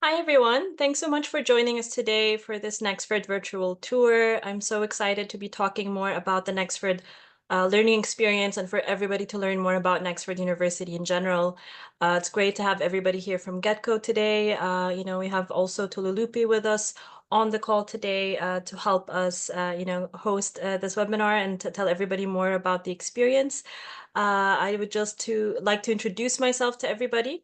Hi, everyone. Thanks so much for joining us today for this Nexford virtual tour. I'm so excited to be talking more about the Nexford learning experience and for everybody to learn more about Nexford University in general. It's great to have everybody here from GTCO today. We have also Tululupi with us on the call today to help us, host this webinar and to tell everybody more about the experience. I would just like to introduce myself to everybody.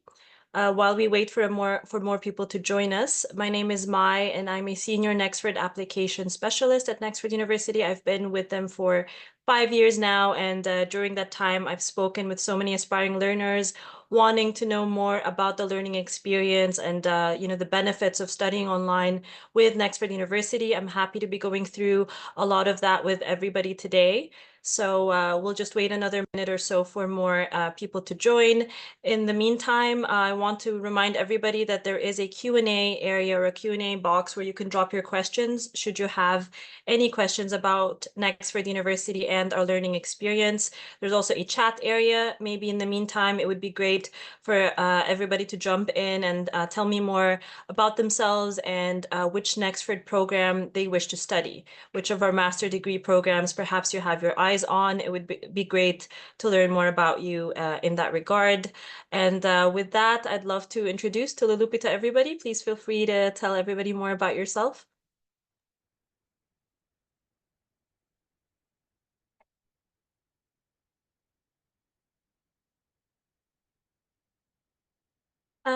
While we wait for more people to join us. My name is Mai, and I'm a senior Nexford Application Specialist at Nexford University. I've been with them for 5 years now, and during that time, I've spoken with so many aspiring learners wanting to know more about the learning experience and the benefits of studying online with Nexford University. I'm happy to be going through a lot of that with everybody today. So we'll just wait another minute or so for more people to join. In the meantime, I want to remind everybody that there is a Q&A area or a Q&A box where you can drop your questions should you have any questions about Nexford University and our learning experience. There's also a chat area. Maybe in the meantime, it would be great for everybody to jump in and tell me more about themselves and which Nexford program they wish to study, which of our master degree programs perhaps you have your eyes on. It would be great to learn more about you in that regard. And with that, I'd love to introduce Tululupi to everybody. Please feel free to tell everybody more about yourself.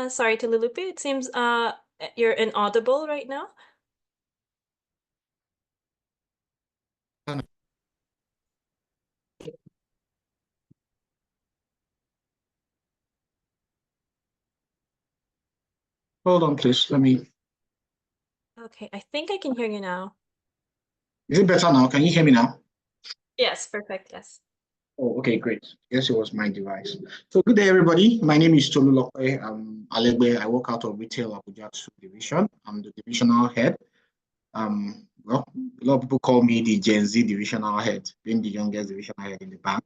Sorry, Tululupi, it seems you're inaudible right now. Hold on, please. Okay, I think I can hear you now. Is it better now? Can you hear me now? Yes, perfect, yes. Oh, okay, great. Guess it was my device. So good day, everybody. My name is Tolu Lokwe. I'm Alegbe. I work out of Retail Abuja 2 Division. I'm the divisional head. Well, a lot of people call me the Gen Z divisional head, being the youngest divisional head in the bank.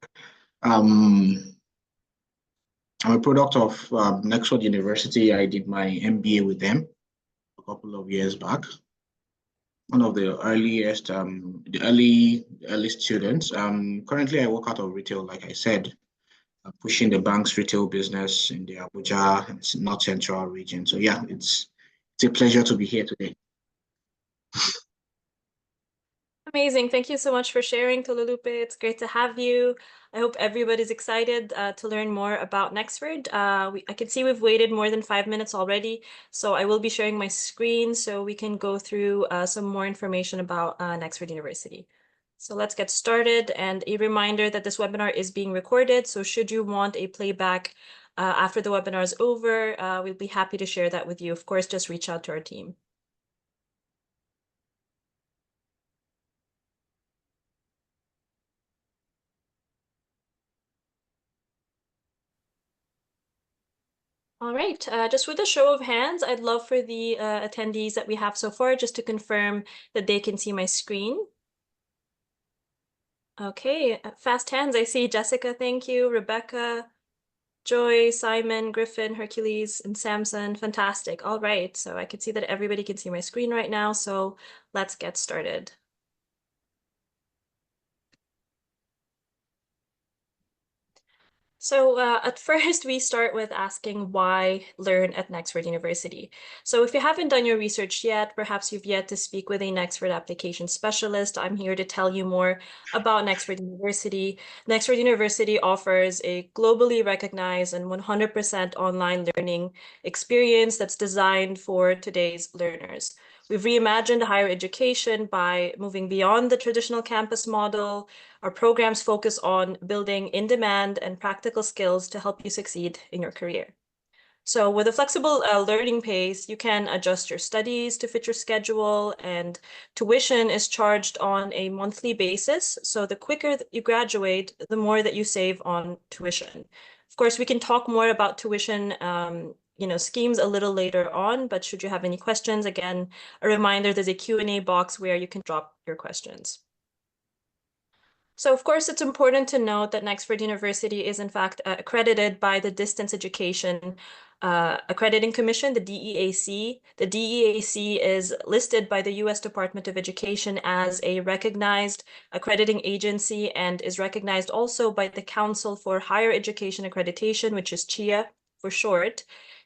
I'm a product of Nexford University. I did my MBA with them a couple of years back. One of the earliest, the early students. Currently, I work out of retail, like I said, pushing the bank's retail business in the Abuja and North Central region. So yeah, it's a pleasure to be here today. Amazing. Thank you so much for sharing, Tululupe. It's great to have you. I hope everybody's excited to learn more about Nexford. I can see we've waited more than 5 minutes already, so I will be sharing my screen so we can go through some more information about Nexford University. So let's get started. And a reminder that this webinar is being recorded, so should you want a playback after the webinar is over, we'll be happy to share that with you. Of course, just reach out to our team. All right, just with a show of hands, I'd love for the attendees that we have so far just to confirm that they can see my screen. Okay, fast hands. I see Jessica, thank you. Rebecca, Joy, Simon, Griffin, Hercules, and Samson. Fantastic. All right, so I can see that everybody can see my screen right now, so let's get started. So at first, we start with asking why learn at Nexford University. So if you haven't done your research yet, perhaps you've yet to speak with a Nexford Application Specialist, I'm here to tell you more about Nexford University. Nexford University offers a globally recognized and 100% online learning experience that's designed for today's learners. We've reimagined higher education by moving beyond the traditional campus model. Our programs focus on building in-demand and practical skills to help you succeed in your career. So with a flexible learning pace, you can adjust your studies to fit your schedule, and tuition is charged on a monthly basis. So the quicker that you graduate, the more that you save on tuition. Of course, we can talk more about tuition schemes a little later on, but should you have any questions, again, a reminder, there's a Q&A box where you can drop your questions. So of course, it's important to note that Nexford University is in fact accredited by the Distance Education accrediting commission, the DEAC. The DEAC is listed by the U.S. Department of Education as a recognized accrediting agency and is recognized also by the Council for Higher Education Accreditation, which is CHIA for short.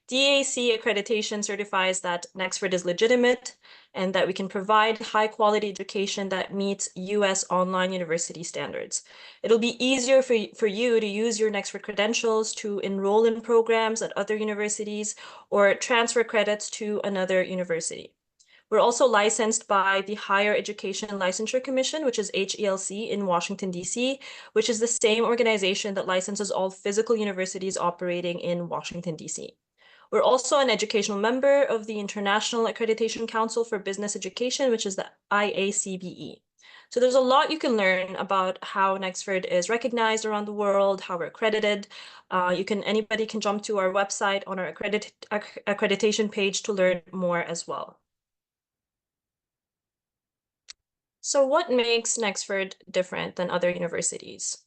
DEAC accreditation certifies that Nexford is legitimate and that we can provide high quality education that meets US online university standards. It'll be easier for you to use your Nexford credentials to enroll in programs at other universities or transfer credits to another university. We're also licensed by the Higher Education Licensure Commission, which is HELC in Washington, D.C., which is the same organization that licenses all physical universities operating in Washington, D.C. We're also an educational member of the International Accreditation Council for Business Education, which is the IACBE. So there's a lot you can learn about how Nexford is recognized around the world, how we're accredited. Anybody can jump to our website on our accreditation page to learn more as well. So what makes Nexford different than other universities?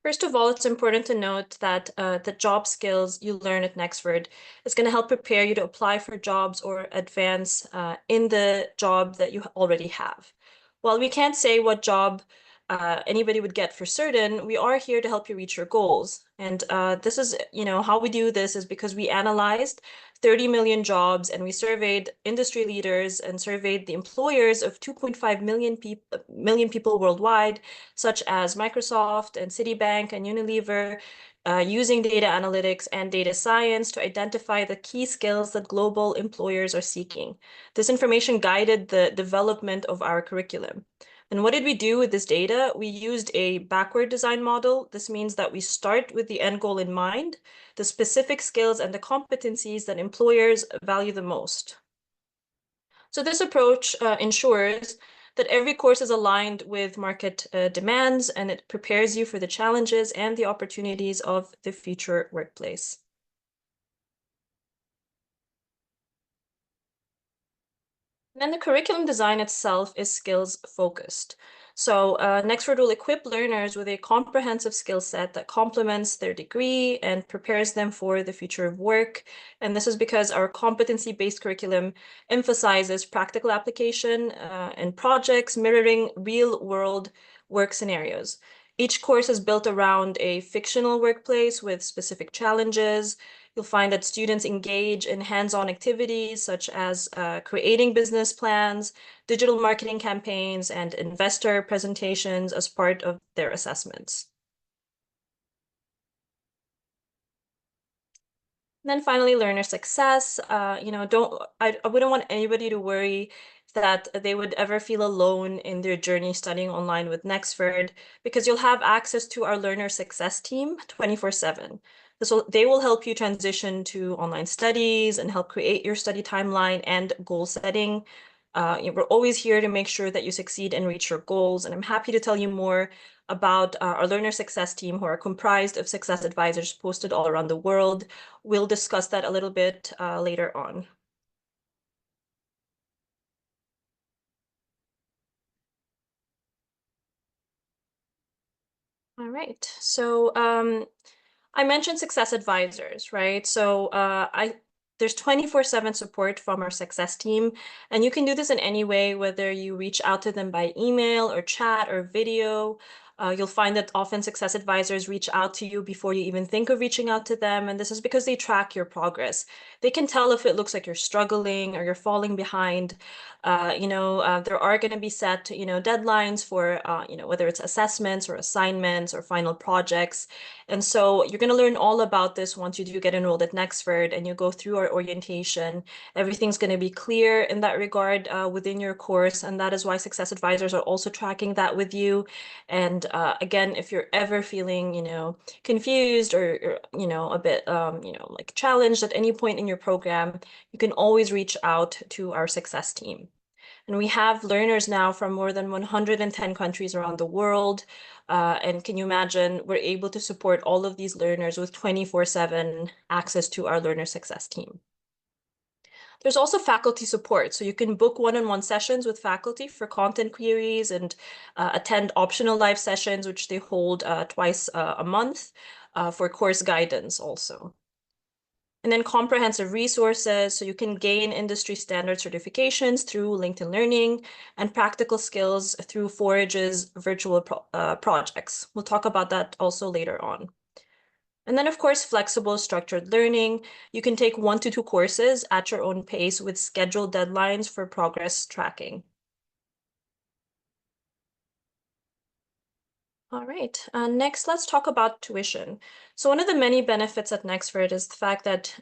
First of all, it's important to note that the job skills you learn at Nexford is going to help prepare you to apply for jobs or advance in the job that you already have. While we can't say what job anybody would get for certain, we are here to help you reach your goals. And this is, how we do this is because we analyzed 30 million jobs and we surveyed industry leaders and surveyed the employers of 2.5 million people worldwide, such as Microsoft and Citibank and Unilever, using data analytics and data science to identify the key skills that global employers are seeking. This information guided the development of our curriculum. And what did we do with this data? We used a backward design model. This means that we start with the end goal in mind, the specific skills and the competencies that employers value the most. So this approach ensures that every course is aligned with market demands and it prepares you for the challenges and the opportunities of the future workplace. And then the curriculum design itself is skills focused. So Nexford will equip learners with a comprehensive skill set that complements their degree and prepares them for the future of work. And this is because our competency-based curriculum emphasizes practical application and projects mirroring real-world work scenarios. Each course is built around a fictional workplace with specific challenges. You'll find that students engage in hands-on activities such as creating business plans, digital marketing campaigns, and investor presentations as part of their assessments. And then finally, learner success. I wouldn't want anybody to worry that they would ever feel alone in their journey studying online with Nexford, because you'll have access to our learner success team 24/7. They will help you transition to online studies and help create your study timeline and goal setting. We're always here to make sure that you succeed and reach your goals. And I'm happy to tell you more about our learner success team, who are comprised of success advisors posted all around the world. We'll discuss that a little bit later on. All right, so I mentioned success advisors, right? So there's 24/7 support from our success team, and you can do this in any way, whether you reach out to them by email or chat or video. You'll find that often success advisors reach out to you before you even think of reaching out to them, and this is because they track your progress. They can tell if it looks like you're struggling or you're falling behind. There are going to be set, deadlines for, whether it's assessments or assignments or final projects. And so you're going to learn all about this once you do get enrolled at Nexford and you go through our orientation. Everything's going to be clear in that regard within your course. And that is why success advisors are also tracking that with you. And again, if you're ever feeling, confused or a bit, like challenged at any point in your program, you can always reach out to our success team. And we have learners now from more than 110 countries around the world. And can you imagine, we're able to support all of these learners with 24/7 access to our learner success team. There's also faculty support. So you can book one-on-one sessions with faculty for content queries and attend optional live sessions, which they hold twice a month. for course guidance also. And then comprehensive resources, so you can gain industry standard certifications through LinkedIn Learning and practical skills through Forage's virtual projects. We'll talk about that also later on. And then, of course, flexible structured learning. You can take 1 to 2 courses at your own pace with scheduled deadlines for progress tracking. All right, next, let's talk about tuition. So one of the many benefits at Nexford is the fact that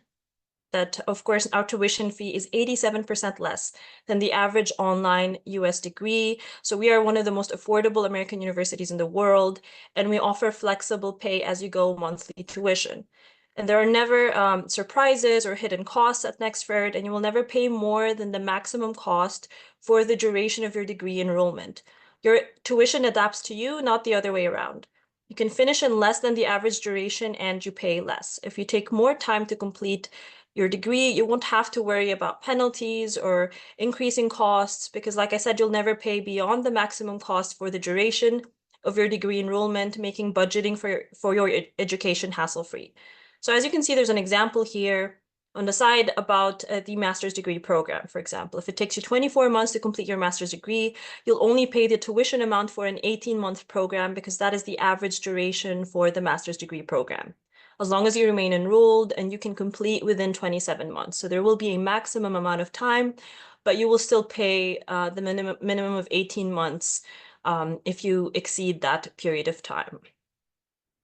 of course, our tuition fee is 87% less than the average online US degree. So we are one of the most affordable American universities in the world, and we offer flexible pay-as-you-go monthly tuition. And there are never surprises or hidden costs at Nexford, and you will never pay more than the maximum cost for the duration of your degree enrollment. Your tuition adapts to you, not the other way around. You can finish in less than the average duration and you pay less. If you take more time to complete your degree, you won't have to worry about penalties or increasing costs because, like I said, you'll never pay beyond the maximum cost for the duration of your degree enrollment, making budgeting for your education hassle-free. So as you can see, there's an example here on the side about the master's degree program, for example. If it takes you 24 months to complete your master's degree, you'll only pay the tuition amount for an 18-month program because that is the average duration for the master's degree program, as long as you remain enrolled and you can complete within 27 months. So there will be a maximum amount of time, but you will still pay the minimum of 18 months if you exceed that period of time.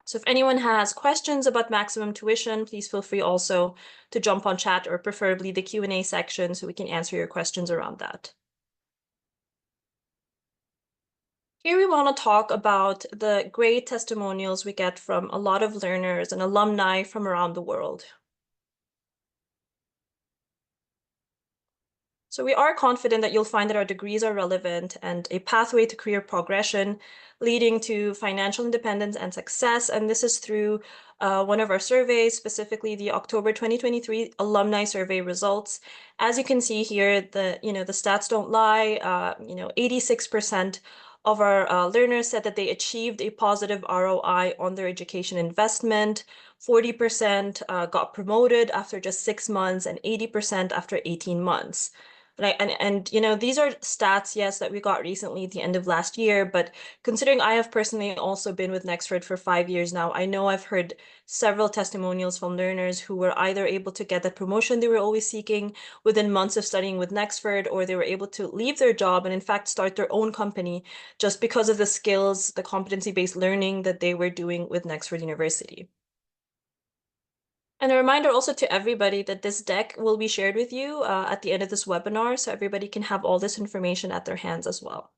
So if anyone has questions about maximum tuition, please feel free also to jump on chat or preferably the Q&A section so we can answer your questions around that. Here we want to talk about the great testimonials we get from a lot of learners and alumni from around the world. So we are confident that you'll find that our degrees are relevant and a pathway to career progression, leading to financial independence and success. And this is through one of our surveys, specifically the October 2023 alumni survey results. As you can see here, the stats don't lie. 86% of our learners said that they achieved a positive ROI on their education investment. 40% got promoted after just 6 months and 80% after 18 months. These are stats, yes, that we got recently at the end of last year, but considering I have personally also been with Nexford for 5 years now, I know I've heard several testimonials from learners who were either able to get the promotion they were always seeking within months of studying with Nexford, or they were able to leave their job and in fact start their own company just because of the skills, the competency-based learning that they were doing with Nexford University. And a reminder also to everybody that this deck will be shared with you at the end of this webinar, so everybody can have all this information at their hands as well.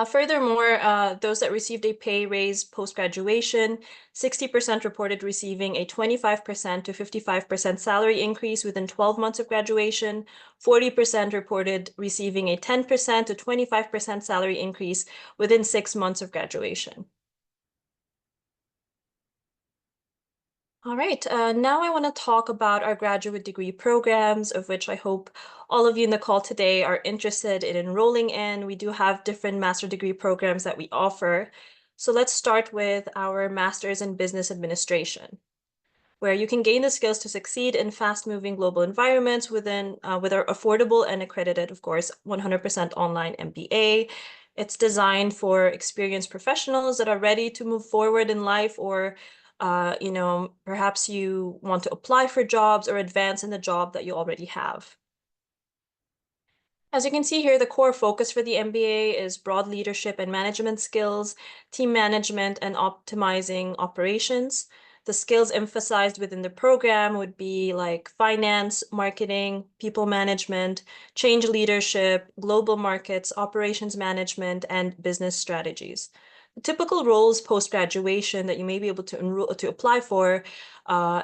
Furthermore, those that received a pay raise post-graduation, 60% reported receiving a 25% to 55% salary increase within 12 months of graduation, 40% reported receiving a 10% to 25% salary increase within 6 months of graduation. All right, now I want to talk about our graduate degree programs, of which I hope all of you in the call today are interested in enrolling in. We do have different master degree programs that we offer. So let's start with our Master's in Business Administration, where you can gain the skills to succeed in fast-moving global environments with our affordable and accredited, of course, 100% online MBA. It's designed for experienced professionals that are ready to move forward in life, or perhaps you want to apply for jobs or advance in the job that you already have. As you can see here, the core focus for the MBA is broad leadership and management skills, team management, and optimizing operations. The skills emphasized within the program would be like finance, marketing, people management, change leadership, global markets, operations management, and business strategies. The typical roles post-graduation that you may be able to apply for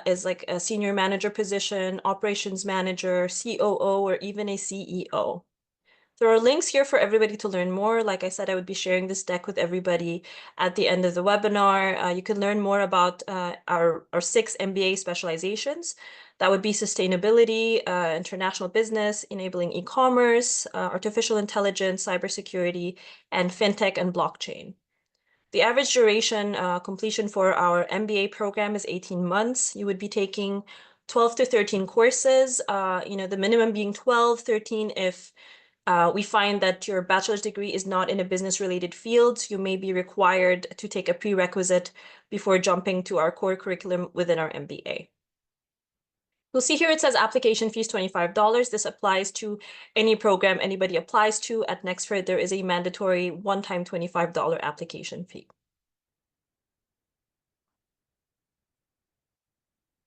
is like a senior manager position, operations manager, COO, or even a CEO. There are links here for everybody to learn more. Like I said, I would be sharing this deck with everybody at the end of the webinar. You can learn more about our 6 MBA specializations. That would be sustainability, international business, enabling e-commerce, artificial intelligence, cybersecurity, and fintech and blockchain. The average duration completion for our MBA program is 18 months. You would be taking 12 to 13 courses, the minimum being 12, 13 if we find that your bachelor's degree is not in a business-related field. You may be required to take a prerequisite before jumping to our core curriculum within our MBA. You'll see here it says application fees $25. This applies to any program anybody applies to. At Nexford, there is a mandatory one-time $25 application fee.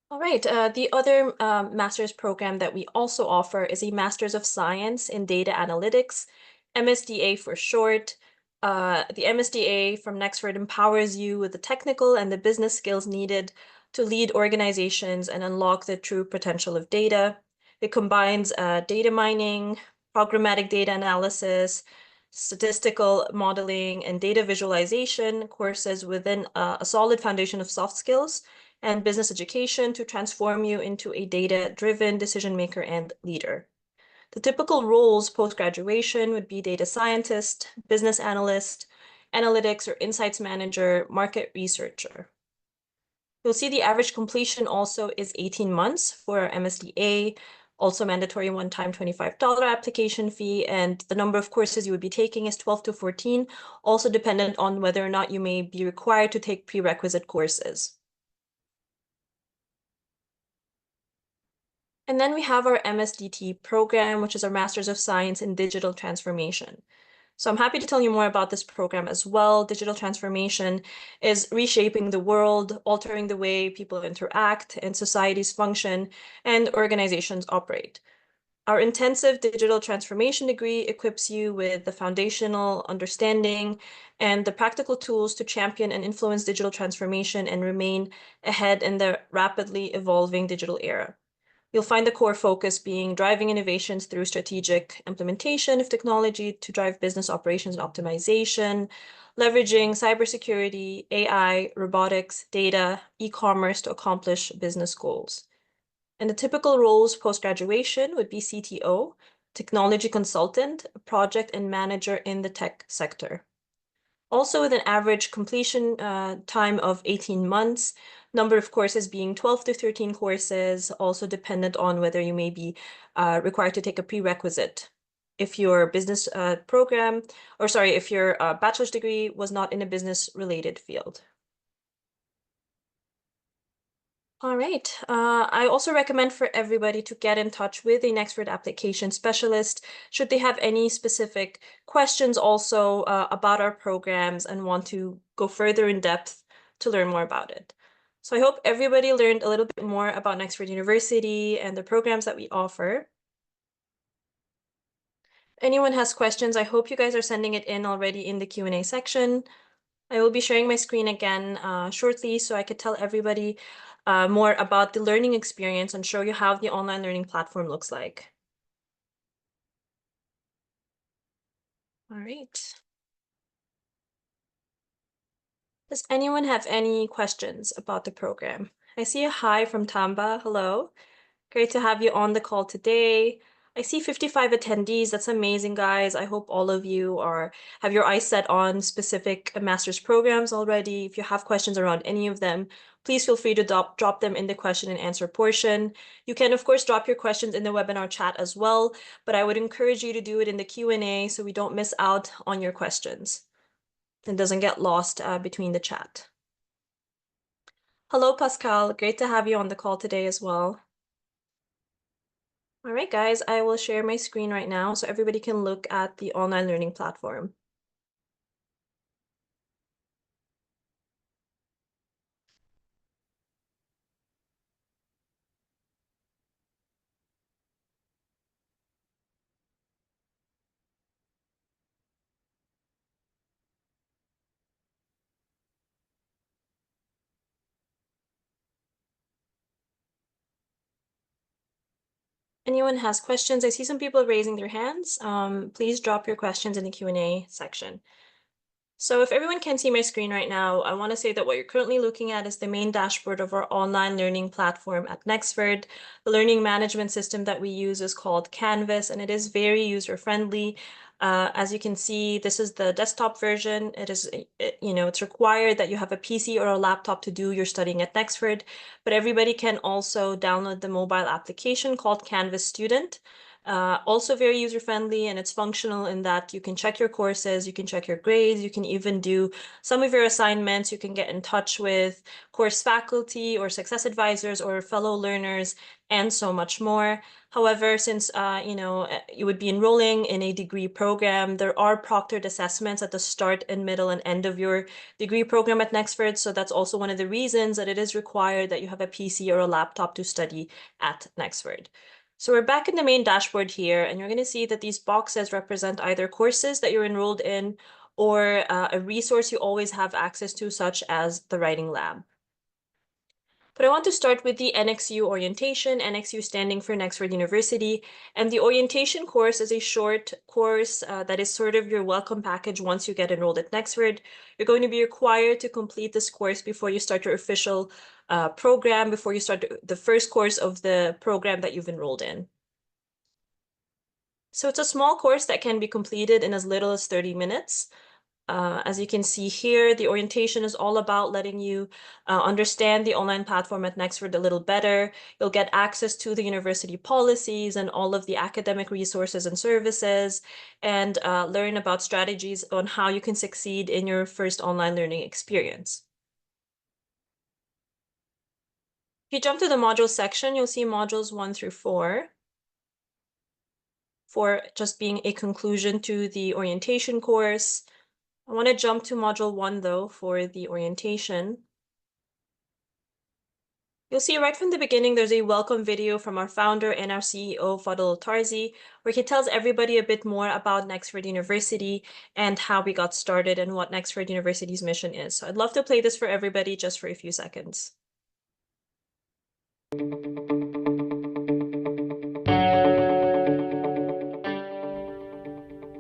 All right, the other master's program that we also offer is a Master's of Science in Data Analytics, MSDA for short. The MSDA from Nexford empowers you with the technical and the business skills needed to lead organizations and unlock the true potential of data. It combines data mining, programmatic data analysis, statistical modeling, and data visualization courses within a solid foundation of soft skills and business education to transform you into a data-driven decision maker and leader. The typical roles post-graduation would be data scientist, business analyst, analytics or insights manager, market researcher. You'll see the average completion also is 18 months for our MSDA, also mandatory one-time $25 application fee, and the number of courses you would be taking is 12 to 14, also dependent on whether or not you may be required to take prerequisite courses. And then we have our MSDT program, which is our Master's of Science in Digital Transformation. So I'm happy to tell you more about this program as well. Digital transformation is reshaping the world, altering the way people interact and societies function and organizations operate. Our intensive digital transformation degree equips you with the foundational understanding and the practical tools to champion and influence digital transformation and remain ahead in the rapidly evolving digital era. You'll find the core focus being driving innovations through strategic implementation of technology to drive business operations and optimization, leveraging cybersecurity, AI, robotics, data, e-commerce to accomplish business goals. And the typical roles post-graduation would be CTO, technology consultant, project and manager in the tech sector. Also with an average completion time of 18 months, number of courses being 12 to 13 courses, also dependent on whether you may be required to take a prerequisite. If your business if your bachelor's degree was not in a business-related field. All right. I also recommend for everybody to get in touch with a Nexford Application Specialist should they have any specific questions also about our programs and want to go further in depth to learn more about it. So I hope everybody learned a little bit more about Nexford University and the programs that we offer. If anyone has questions, I hope you guys are sending it in already in the Q&A section. I will be sharing my screen again shortly so I could tell everybody more about the learning experience and show you how the online learning platform looks like. All right. Does anyone have any questions about the program? I see a hi from Tamba. Hello. Great to have you on the call today. I see 55 attendees. That's amazing, guys. I hope all of you have your eyes set on specific master's programs already. If you have questions around any of them, please feel free to drop them in the question and answer portion. You can, of course, drop your questions in the webinar chat as well, but I would encourage you to do it in the Q&A so we don't miss out on your questions and doesn't get lost between the chat. Hello, Pascal. Great to have you on the call today as well. All right, guys, I will share my screen right now so everybody can look at the online learning platform. Anyone has questions? I see some people raising their hands. Please drop your questions in the Q&A section. So if everyone can see my screen right now, I want to say that what you're currently looking at is the main dashboard of our online learning platform at Nexford. The learning management system that we use is called Canvas, and it is very user-friendly. As you can see, this is the desktop version. It's required that you have a PC or a laptop to do your studying at Nexford, but everybody can also download the mobile application called Canvas Student. Also very user-friendly, and it's functional in that you can check your courses, you can check your grades, you can even do some of your assignments, you can get in touch with course faculty or success advisors or fellow learners, and so much more. However, since you would be enrolling in a degree program, there are proctored assessments at the start and middle and end of your degree program at Nexford, so that's also one of the reasons that it is required that you have a PC or a laptop to study at Nexford. So we're back in the main dashboard here, and you're going to see that these boxes represent either courses that you're enrolled in or a resource you always have access to, such as the writing lab. But I want to start with the NXU Orientation, NXU standing for Nexford University. And the orientation course is a short course that is sort of your welcome package once you get enrolled at Nexford. You're going to be required to complete this course before you start your official program, before you start the first course of the program that you've enrolled in. So it's a small course that can be completed in as little as 30 minutes. As you can see here, the orientation is all about letting you understand the online platform at Nexford a little better. You'll get access to the university policies and all of the academic resources and services, and learn about strategies on how you can succeed in your first online learning experience. If you jump to the module section, you'll see modules 1 through 4. For just being a conclusion to the orientation course. I want to jump to module 1 though for the orientation. You'll see right from the beginning, there's a welcome video from our founder and our CEO, Fadl Tarzi, where he tells everybody a bit more about Nexford University and how we got started and what Nexford University's mission is. So I'd love to play this for everybody just for a few seconds.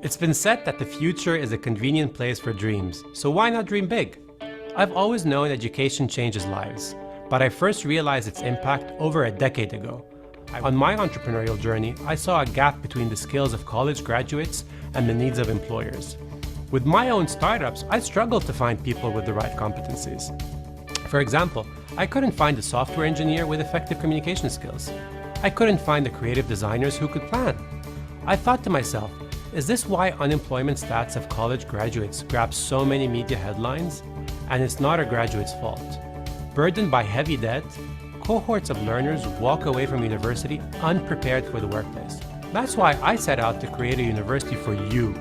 It's been said that the future is a convenient place for dreams, so why not dream big? I've always known education changes lives, but I first realized its impact over a decade ago. On my entrepreneurial journey, I saw a gap between the skills of college graduates and the needs of employers. With my own startups, I struggled to find people with the right competencies. For example, I couldn't find a software engineer with effective communication skills. I couldn't find the creative designers who could plan. I thought to myself, is this why unemployment stats of college graduates grab so many media headlines? And it's not a graduate's fault. Burdened by heavy debt, cohorts of learners walk away from university unprepared for the workplace. That's why I set out to create a university for you,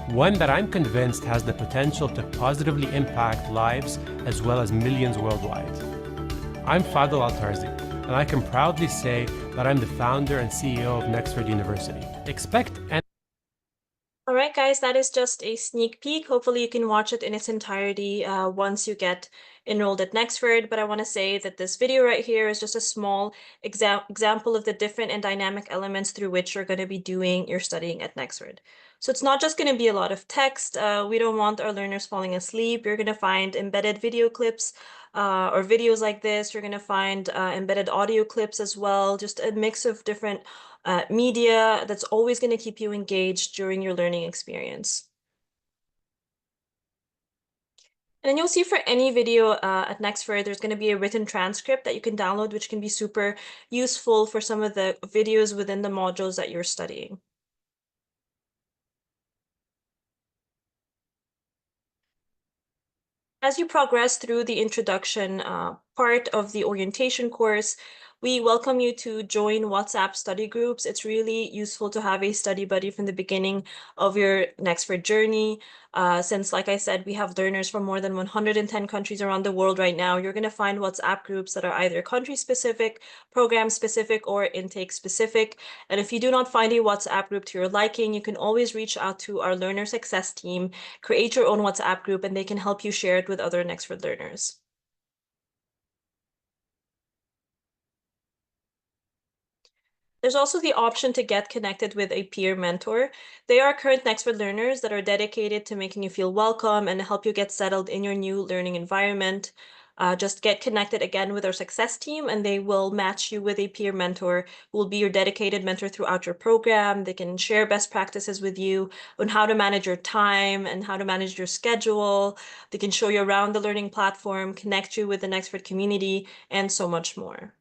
one that I'm convinced has the potential to positively impact lives as well as millions worldwide. I'm Fadl Al-Tarzi, and I can proudly say that I'm the founder and CEO of Nexford University. Expect and All right, guys, that is just a sneak peek. Hopefully you can watch it in its entirety once you get enrolled at Nexford. But I want to say that this video right here is just a small example of the different and dynamic elements through which you're going to be doing your studying at Nexford. So it's not just going to be a lot of text. We don't want our learners falling asleep. You're going to find embedded video clips or videos like this. You're going to find embedded audio clips as well, just a mix of different media that's always going to keep you engaged during your learning experience. And then you'll see for any video at Nexford, there's going to be a written transcript that you can download, which can be super useful for some of the videos within the modules that you're studying. As you progress through the introduction part of the orientation course, we welcome you to join WhatsApp study groups. It's really useful to have a study buddy from the beginning of your Nexford journey. Since, like I said, we have learners from more than 110 countries around the world right now, you're going to find WhatsApp groups that are either country-specific, program-specific, or intake-specific. And if you do not find a WhatsApp group to your liking, you can always reach out to our learner success team, create your own WhatsApp group, and they can help you share it with other Nexford learners. There's also the option to get connected with a peer mentor. They are current Nexford learners that are dedicated to making you feel welcome and help you get settled in your new learning environment. Just get connected again with our success team, and they will match you with a peer mentor who will be your dedicated mentor throughout your program. They can share best practices with you on how to manage your time and how to manage your schedule. They can show you around the learning platform, connect you with the Nexford community, and so much more.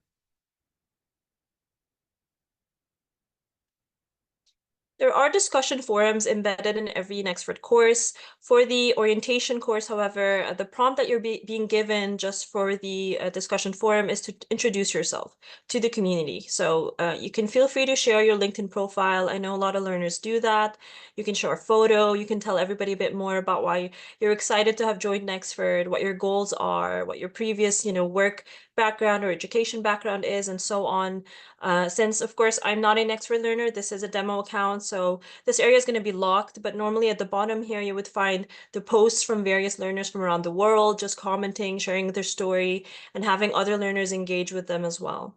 There are discussion forums embedded in every Nexford course. For the orientation course, however, the prompt that you're being given just for the discussion forum is to introduce yourself to the community. So you can feel free to share your LinkedIn profile. I know a lot of learners do that. You can show a photo. You can tell everybody a bit more about why you're excited to have joined Nexford, what your goals are, what your previous, work background or education background is, and so on. Since, of course, I'm not an Nexford learner, this is a demo account, so this area is going to be locked, but normally at the bottom here, you would find the posts from various learners from around the world, just commenting, sharing their story, and having other learners engage with them as well.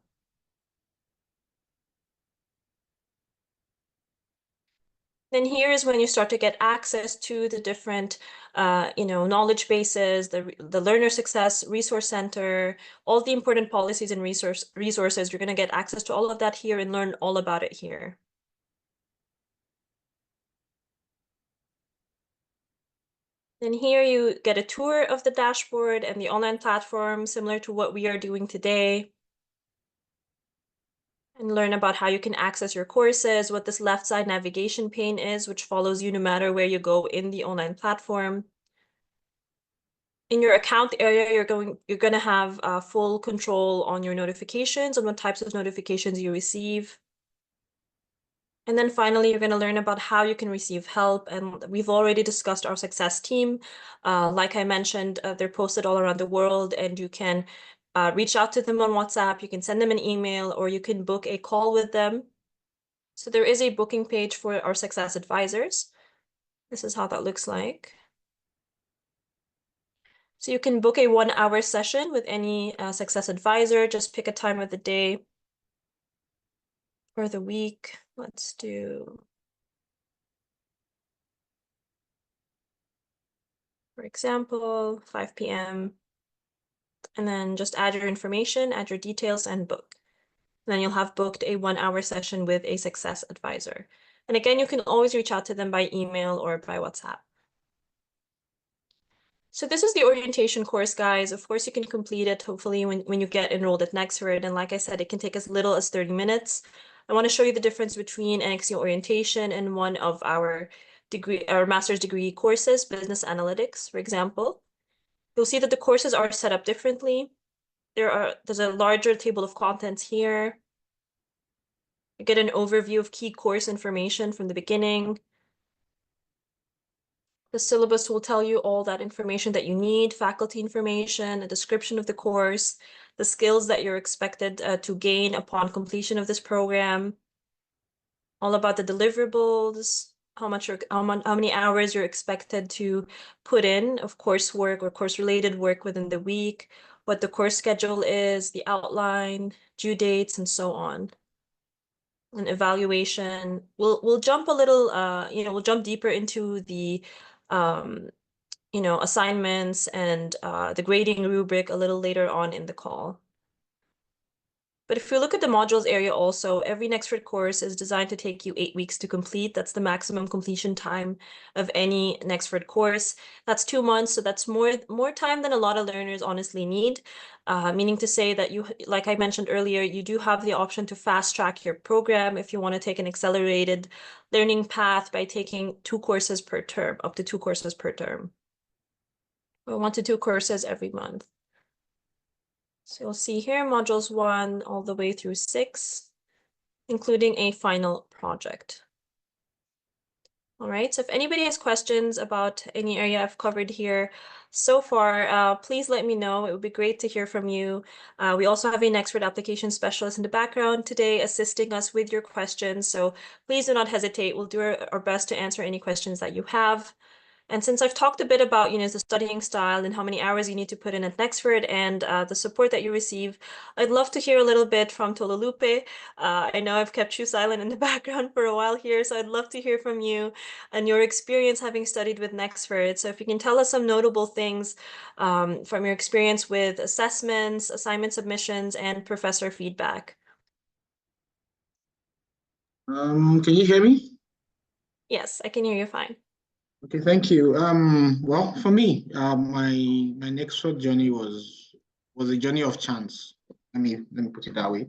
Then here is when you start to get access to the different, knowledge bases, the Learner Success Resource Center, all the important policies and resources. You're going to get access to all of that here and learn all about it here. Then here you get a tour of the dashboard and the online platform, similar to what we are doing today. And learn about how you can access your courses, what this left side navigation pane is, which follows you no matter where you go in the online platform. In your account area, you're going to have full control on your notifications, on what types of notifications you receive. And then finally, you're going to learn about how you can receive help. And we've already discussed our success team. Like I mentioned, they're posted all around the world, and you can reach out to them on WhatsApp. You can send them an email, or you can book a call with them. So there is a booking page for our success advisors. This is how that looks like. So you can book a 1-hour session with any success advisor. Just pick a time of the day or the week. Let's do, for example, 5 p.m. And then just add your information, add your details, and book. And then you'll have booked a 1-hour session with a success advisor. And again, you can always reach out to them by email or by WhatsApp. So this is the orientation course, guys. Of course, you can complete it, hopefully, when you get enrolled at Nexford. And like I said, it can take as little as 30 minutes. I want to show you the difference between NXU Orientation and one of our master's degree courses, Business Analytics, for example. You'll see that the courses are set up differently. There's a larger table of contents here. You get an overview of key course information from the beginning. The syllabus will tell you all that information that you need, faculty information, a description of the course, the skills that you're expected to gain upon completion of this program, all about the deliverables, how many hours you're expected to put in of coursework or course-related work within the week, what the course schedule is, the outline, due dates, and so on. An evaluation. We'll jump a little, we'll jump deeper into the assignments and the grading rubric a little later on in the call. But if you look at the modules area also, every Nexford course is designed to take you 8 weeks to complete. That's the maximum completion time of any Nexford course. That's 2 months, so that's more time than a lot of learners honestly need. Meaning to say that you, like I mentioned earlier, you do have the option to fast track your program if you want to take an accelerated learning path by taking 2 courses per term, up to 2 courses per term. Or 1 to 2 courses every month. So you'll see here modules 1 all the way through 6, including a final project. All right, so if anybody has questions about any area I've covered here so far, please let me know. It would be great to hear from you. We also have a Nexford Application Specialist in the background today assisting us with your questions. So please do not hesitate. We'll do our best to answer any questions that you have. And since I've talked a bit about, the studying style and how many hours you need to put in at Nexford and the support that you receive, I'd love to hear a little bit from Tololupe. I know I've kept you silent in the background for a while here, so I'd love to hear from you and your experience having studied with Nexford. So if you can tell us some notable things from your experience with assessments, assignment submissions, and professor feedback. Can you hear me? Yes, I can hear you fine. Okay, thank you. Well, for me, my next short journey was a journey of chance. Let me put it that way.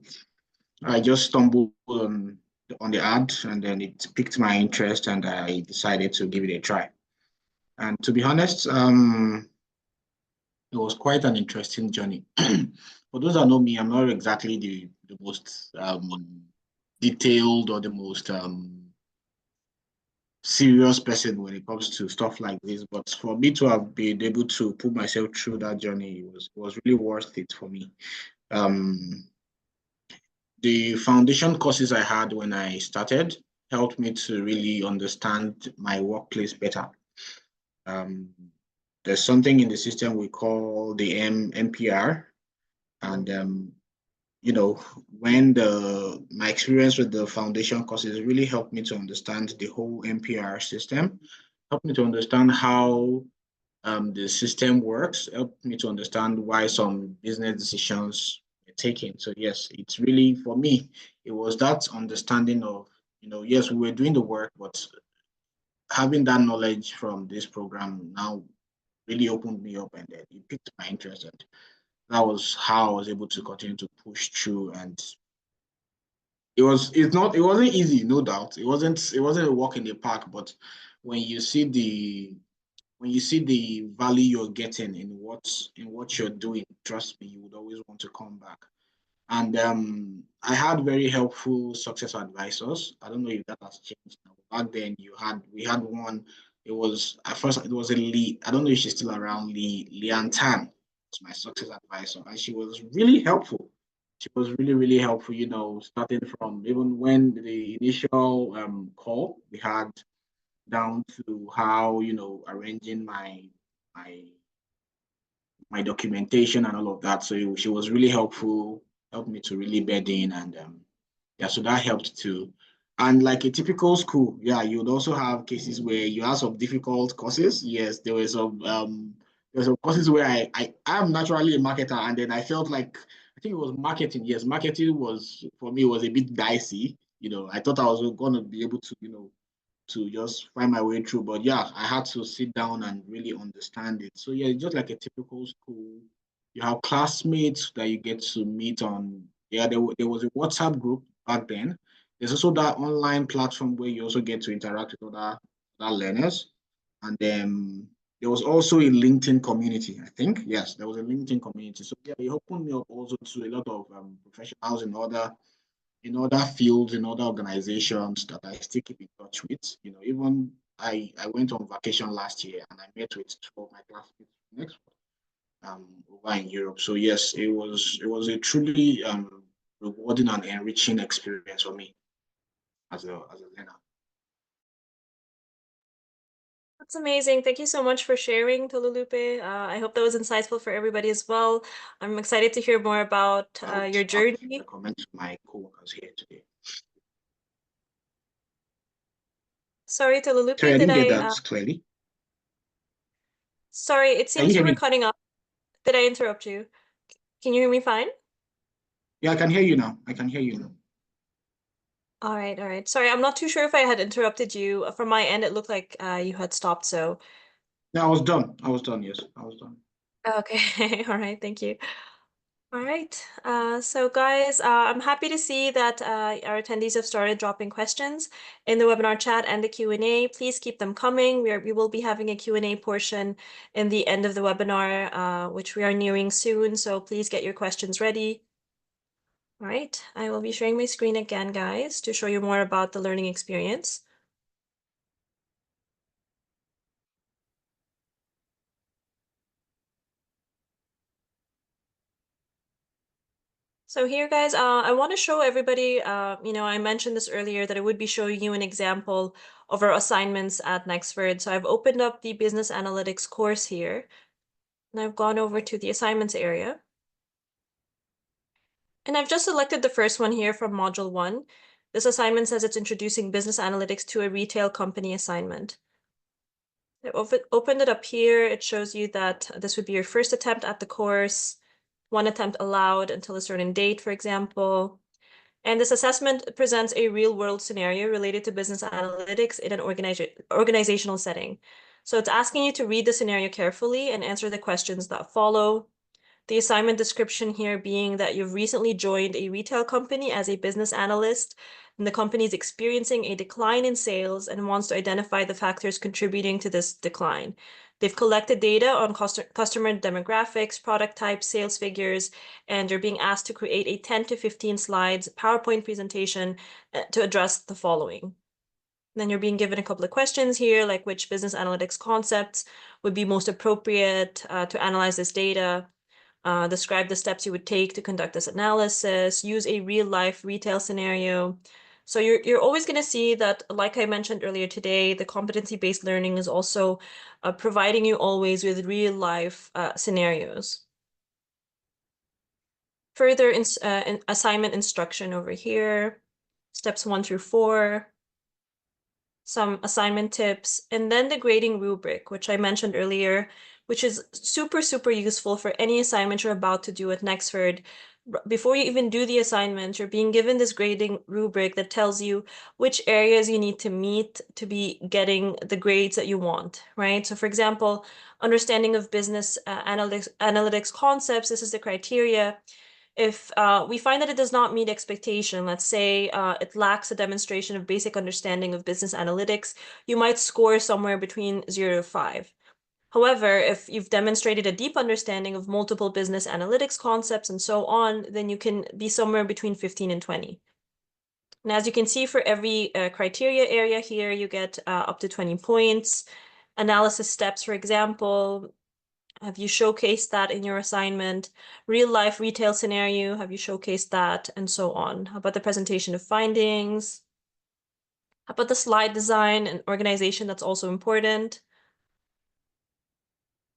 I just stumbled on the ad, and then it piqued my interest, and I decided to give it a try. And to be honest, it was quite an interesting journey. For those that know me, I'm not exactly the most detailed or the most serious person when it comes to stuff like this. But for me to have been able to put myself through that journey was really worth it for me. The foundation courses I had when I started helped me to really understand my workplace better. Um, there's something in the system we call the MPR, and when my experience with the foundation courses really helped me to understand the whole MPR system, helped me to understand how the system works, helped me to understand why some business decisions were taken. So yes, it's really, for me, it was that understanding of, yes, we were doing the work, but having that knowledge from this program now really opened me up, and then it piqued my interest. And that was how I was able to continue to push through. And it wasn't easy, no doubt. It wasn't a walk in the park, but when you see the value you're getting in what you're doing, trust me, you would always want to come back. And I had very helpful success advisors. I don't know if that has changed now. Back then, we had one. It was at first it was a Lee. I don't know if she's still around. Leanne Tan was my success advisor, and she was really helpful. She was really really helpful. Starting from even when the initial call we had down to how arranging my my documentation and all of that. So she was really helpful, helped me to really bed in, and yeah, so that helped too. And like a typical school, yeah, you would also have cases where you have some difficult courses. Yes, there were some courses where I am naturally a marketer, and then I felt like I think it was marketing. Yes, marketing was for me was a bit dicey. I thought I was going to be able to just find my way through. But yeah, I had to sit down and really understand it. So yeah, it's just like a typical school. You have classmates that you get to meet on. Yeah, there was a WhatsApp group back then. There's also that online platform where you also get to interact with other learners. And then there was also a LinkedIn community, I think. Yes, there was a LinkedIn community. So yeah, it opened me up also to a lot of professionals in other fields, in other organizations that I still keep in touch with. Even I went on vacation last year and I met with two of my classmates next over in Europe. So yes, it was a truly rewarding and enriching experience for me as a learner. That's amazing. Thank you so much for sharing, Tolulupe. I hope that was insightful for everybody as well. I'm excited to hear more about your I would journey. recommend to my coworkers here today. Sorry, Sorry, Tolulupe, I did didn't get I? that clearly. Sorry, it Can you seems you hear were me? cutting off. Did I interrupt you? Can you hear me fine? Yeah, I can hear you now. I can hear you now. All right, all right. Sorry, I'm not too sure if I had interrupted you. From my end, it looked like you had stopped, so. No, I was done. I was done. Yes, I was done. Okay, all right, thank you. All right, so guys, I'm happy to see that our attendees have started dropping questions in the webinar chat and the Q&A. Please keep them coming. We will be having a Q&A portion in the end of the webinar, which we are nearing soon, so please get your questions ready. All right, I will be sharing my screen again, guys, to show you more about the learning experience. So here, guys, I want to show everybody, I mentioned this earlier that I would be showing you an example of our assignments at Nexford. So I've opened up the business analytics course here, and I've gone over to the assignments area. And I've just selected the first one here from module 1. This assignment says it's introducing business analytics to a retail company assignment. I've opened it up here. It shows you that this would be your first attempt at the course, 1 attempt allowed until a certain date, for example. And this assessment presents a real-world scenario related to business analytics in an organizational setting. So it's asking you to read the scenario carefully and answer the questions that follow. The assignment description here being that you've recently joined a retail company as a business analyst, and the company is experiencing a decline in sales and wants to identify the factors contributing to this decline. They've collected data on customer demographics, product types, sales figures, and they're being asked to create a 10 to 15 slides PowerPoint presentation to address the following. Then you're being given a couple of questions here, like which business analytics concepts would be most appropriate to analyze this data. Describe the steps you would take to conduct this analysis, use a real-life retail scenario. So you're always going to see that, like I mentioned earlier today, the competency-based learning is also providing you always with real-life scenarios. Further assignment instruction over here, steps 1 through 4. Some assignment tips, and then the grading rubric, which I mentioned earlier, which is super, super useful for any assignment you're about to do at Nexford. Before you even do the assignment, you're being given this grading rubric that tells you which areas you need to meet to be getting the grades that you want, right? So for example, understanding of business analytics concepts, this is the criteria. If we find that it does not meet expectation, let's say it lacks a demonstration of basic understanding of business analytics, you might score somewhere between 0 to 5. However, if you've demonstrated a deep understanding of multiple business analytics concepts and so on, then you can be somewhere between 15 and 20. And as you can see, for every criteria area here, you get up to 20 points. Analysis steps, for example, have you showcased that in your assignment? Real life retail scenario, have you showcased that? And so on. How about the presentation of findings? How about the slide design and organization? That's also important.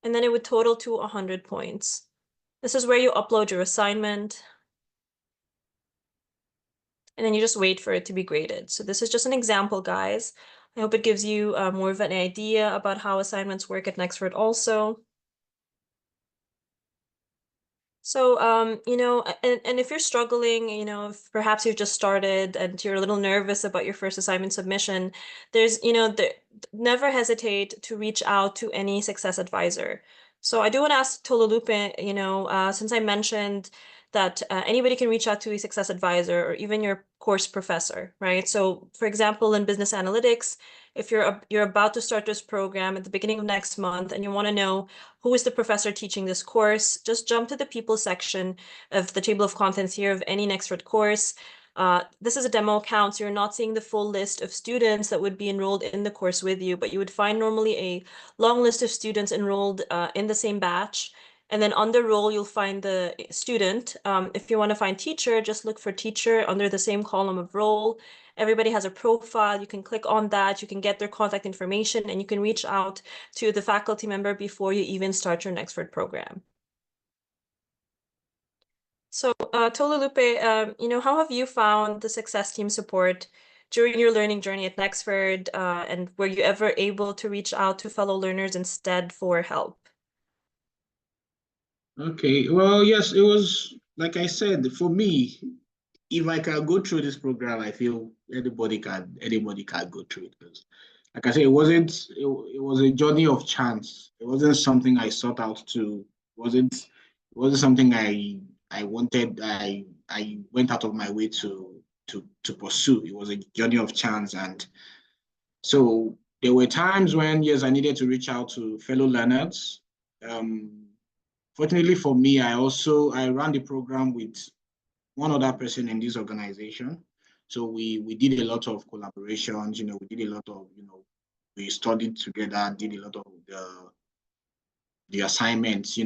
And then it would total to 100 points. This is where you upload your assignment. And then you just wait for it to be graded. So this is just an example, guys. I hope it gives you more of an idea about how assignments work at Nexford also. So, and if you're struggling, if perhaps you've just started and you're a little nervous about your first assignment submission, there's, never hesitate to reach out to any success advisor. So I do want to ask Tolulupe, since I mentioned that anybody can reach out to a success advisor or even your course professor, right? So for example, in business analytics, if you're about to start this program at the beginning of next month and you want to know who is the professor teaching this course, just jump to the people section of the table of contents here of any Nexford course. This is a demo account, so you're not seeing the full list of students that would be enrolled in the course with you, but you would find normally a long list of students enrolled in the same batch. And then on the roll, you'll find the student. If you want to find teacher, just look for teacher under the same column of roll. Everybody has a profile. You can click on that. You can get their contact information, and you can reach out to the faculty member before you even start your Nexford program. So, Tolulupe, how have you found the success team support during your learning journey at Nexford, and were you ever able to reach out to fellow learners instead for help? Okay, well, yes, it was, like I said, for me, if I can go through this program, I feel anybody can go through it. Because, like I said, it was a journey of chance. It wasn't something I sought out to. It wasn't something I wanted. I went out of my way to pursue. It was a journey of chance, and so there were times when, yes, I needed to reach out to fellow learners. Fortunately for me, I ran the program with one other person in this organization. So we did a lot of collaborations, we did a lot of, we studied together, did a lot of the assignments,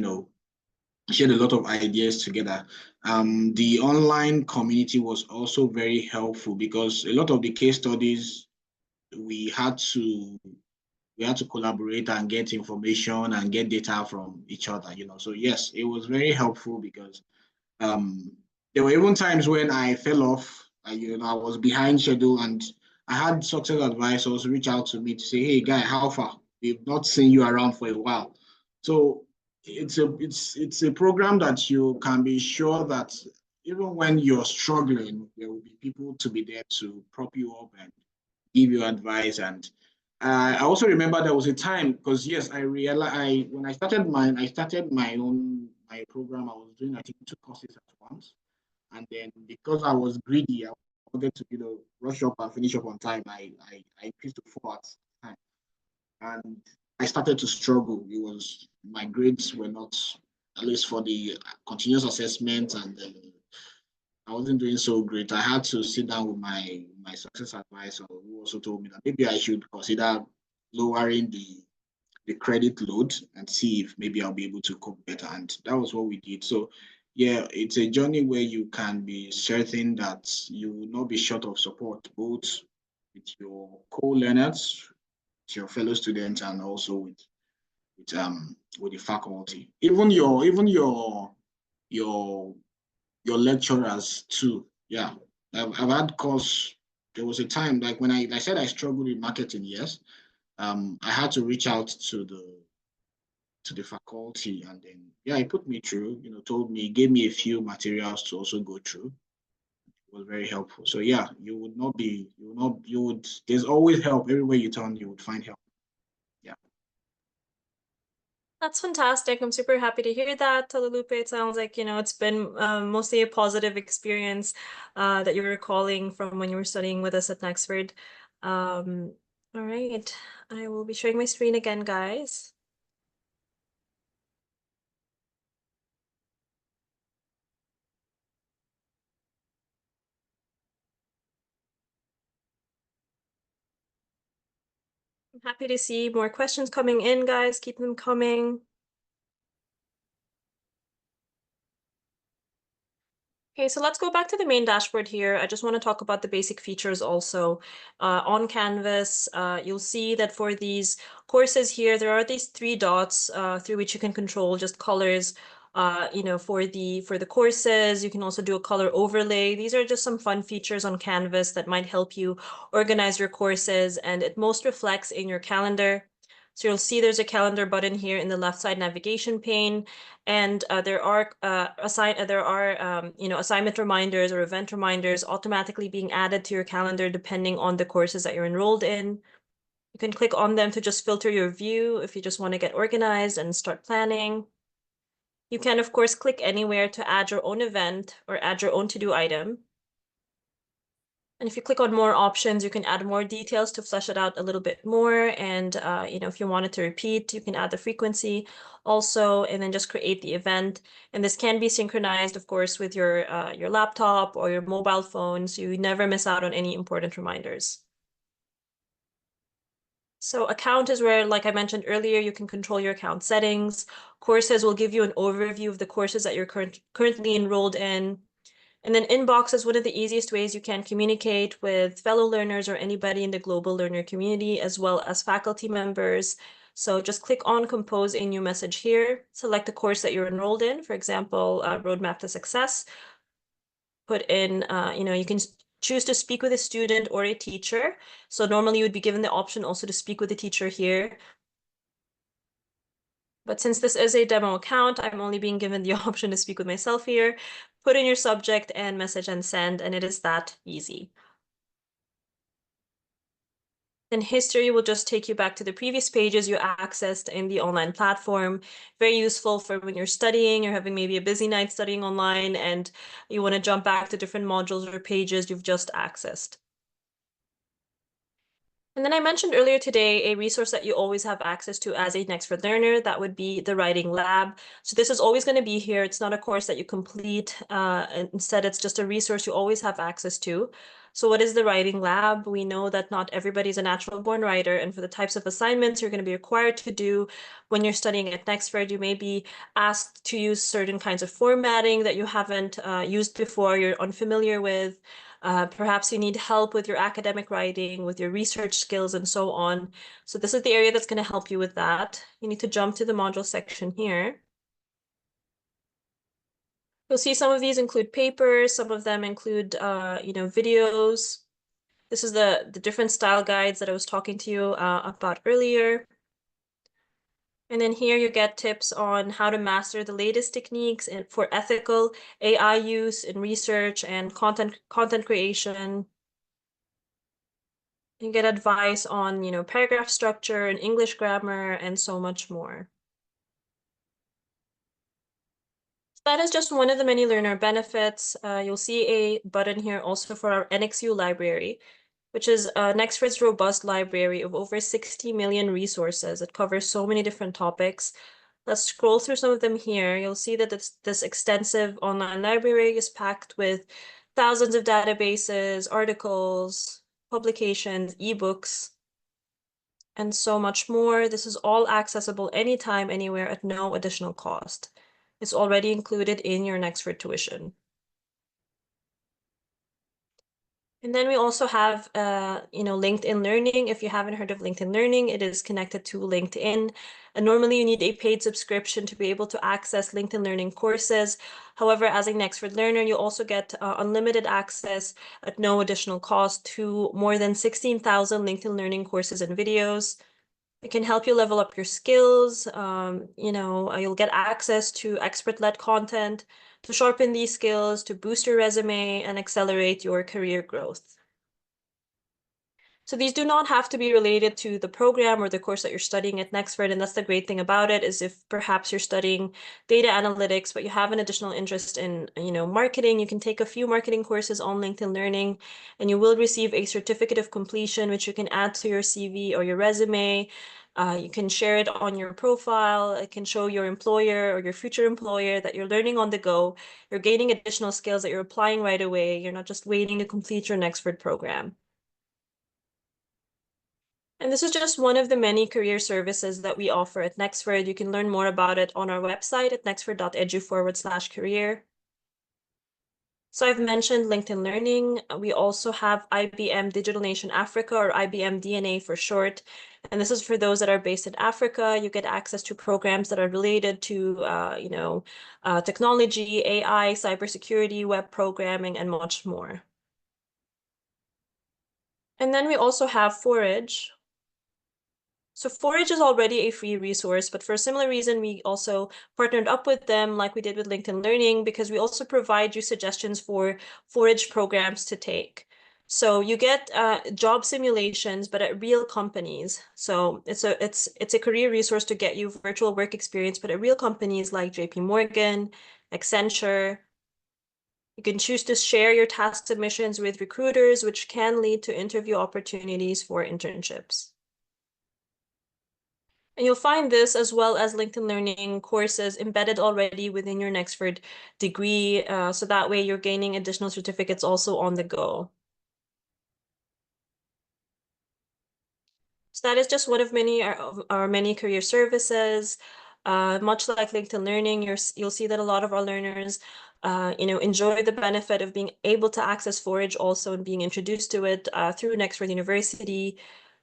shared a lot of ideas together. The online community was also very helpful because a lot of the case studies we had to collaborate and get information and get data from each other, So yes, it was very helpful because there were even times when I fell off, I was behind schedule, and I had success advisors reach out to me to say, "Hey, guy, how far? We've not seen you around for a while." So it's a program that you can be sure that even when you're struggling, there will be people to be there to prop you up and give you advice. And I also remember there was a time, because yes, I realized when I started my program, I was doing, I think, 2 courses at once. And then because I was greedy, I wanted to, rush up and finish up on time. I increased to 4 at the time. And I started to struggle. My grades were not, at least for the continuous assessment, and I wasn't doing so great. I had to sit down with my success advisor, who also told me that maybe I should consider lowering the credit load and see if maybe I'll be able to cope better. And that was what we did. So yeah, it's a journey where you can be certain that you will not be short of support, both with your co-learners, with your fellow students, and also with the faculty. Even your lecturers too. Yeah. I've had course. There was a time, like when I said I struggled with marketing, yes. I had to reach out to the faculty, and then he put me through, gave me a few materials to also go through. It was very helpful. So yeah, there's always help. Everywhere you turn, you would find help. Yeah. That's fantastic. I'm super happy to hear that, Tolulope. It sounds like, it's been mostly a positive experience that you're recalling from when you were studying with us at Nexford. All right, I will be sharing my screen again, guys. I'm happy to see more questions coming in, guys. Keep them coming. Okay, so let's go back to the main dashboard here. I just want to talk about the basic features also. On Canvas, you'll see that for these courses here, there are these 3 dots through which you can control just colors. For the courses, you can also do a color overlay. These are just some fun features on Canvas that might help you organize your courses, and it most reflects in your calendar. So you'll see there's a calendar button here in the left side navigation pane, and there are assignment reminders or event reminders automatically being added to your calendar depending on the courses that you're enrolled in. You can click on them to just filter your view if you just want to get organized and start planning. You can, of course, click anywhere to add your own event or add your own to-do item. And if you click on more options, you can add more details to flesh it out a little bit more. And, if you wanted to repeat, you can add the frequency also, and then just create the event. And this can be synchronized, of course, with your laptop or your mobile phone, so you never miss out on any important reminders. So account is where, like I mentioned earlier, you can control your account settings. Courses will give you an overview of the courses that you're currently enrolled in. And then inbox is one of the easiest ways you can communicate with fellow learners or anybody in the global learner community, as well as faculty members. So just click on compose a new message here, select the course that you're enrolled in, for example, Roadmap to Success. Put in, you can choose to speak with a student or a teacher. So normally you would be given the option also to speak with a teacher here. But since this is a demo account, I'm only being given the option to speak with myself here. Put in your subject and message and send, and it is that easy. Then history will just take you back to the previous pages you accessed in the online platform. Very useful for when you're studying, you're having maybe a busy night studying online, and you want to jump back to different modules or pages you've just accessed. And then I mentioned earlier today a resource that you always have access to as a Nexford learner. That would be the writing lab. So this is always going to be here. It's not a course that you complete. Instead, it's just a resource you always have access to. So what is the writing lab? We know that not everybody's a natural born writer, and for the types of assignments you're going to be required to do when you're studying at Nexford, you may be asked to use certain kinds of formatting that you haven't used before, you're unfamiliar with. Perhaps you need help with your academic writing, with your research skills, and so on. So this is the area that's going to help you with that. You need to jump to the module section here. You'll see some of these include papers, some of them include, videos. This is the different style guides that I was talking to you about earlier. And then here you get tips on how to master the latest techniques for ethical AI use in research and content creation. You get advice on, paragraph structure and English grammar and so much more. That is just one of the many learner benefits. You'll see a button here also for our NXU library, which is Nexford's robust library of over 60 million resources. It covers so many different topics. Let's scroll through some of them here. You'll see that this extensive online library is packed with thousands of databases, articles, publications, ebooks, and so much more. This is all accessible anytime, anywhere at no additional cost. It's already included in your Nexford tuition. And then we also have, LinkedIn Learning. If you haven't heard of LinkedIn Learning, it is connected to LinkedIn. And normally you need a paid subscription to be able to access LinkedIn Learning courses. However, as a Nexford learner, you also get unlimited access at no additional cost to more than 16,000 LinkedIn Learning courses and videos. It can help you level up your skills. You'll get access to expert-led content to sharpen these skills, to boost your resume, and accelerate your career growth. So these do not have to be related to the program or the course that you're studying at Nexford, and that's the great thing about it, is if perhaps you're studying data analytics, but you have an additional interest in, marketing, you can take a few marketing courses on LinkedIn Learning, and you will receive a certificate of completion, which you can add to your CV or your resume. You can share it on your profile. It can show your employer or your future employer that you're learning on the go. You're gaining additional skills that you're applying right away. You're not just waiting to complete your Nexford program. And this is just one of the many career services that we offer at Nexford. You can learn more about it on our website at nexford.edu/career. So I've mentioned LinkedIn Learning. We also have IBM Digital Nation Africa, or IBM DNA for short. And this is for those that are based in Africa. You get access to programs that are related to, technology, AI, cybersecurity, web programming, and much more. And then we also have Forage. So Forage is already a free resource, but for a similar reason, we also partnered up with them like we did with LinkedIn Learning, because we also provide you suggestions for Forage programs to take. So you get job simulations, but at real companies. So it's a career resource to get you virtual work experience, but at real companies like JP Morgan, Accenture. You can choose to share your task submissions with recruiters, which can lead to interview opportunities for internships. And you'll find this, as well as LinkedIn Learning courses, embedded already within your Nexford degree. So that way you're gaining additional certificates also on the go. So that is just one of our many career services. Much like LinkedIn Learning, you'll see that a lot of our learners enjoy the benefit of being able to access Forage also, and being introduced to it through Nexford University.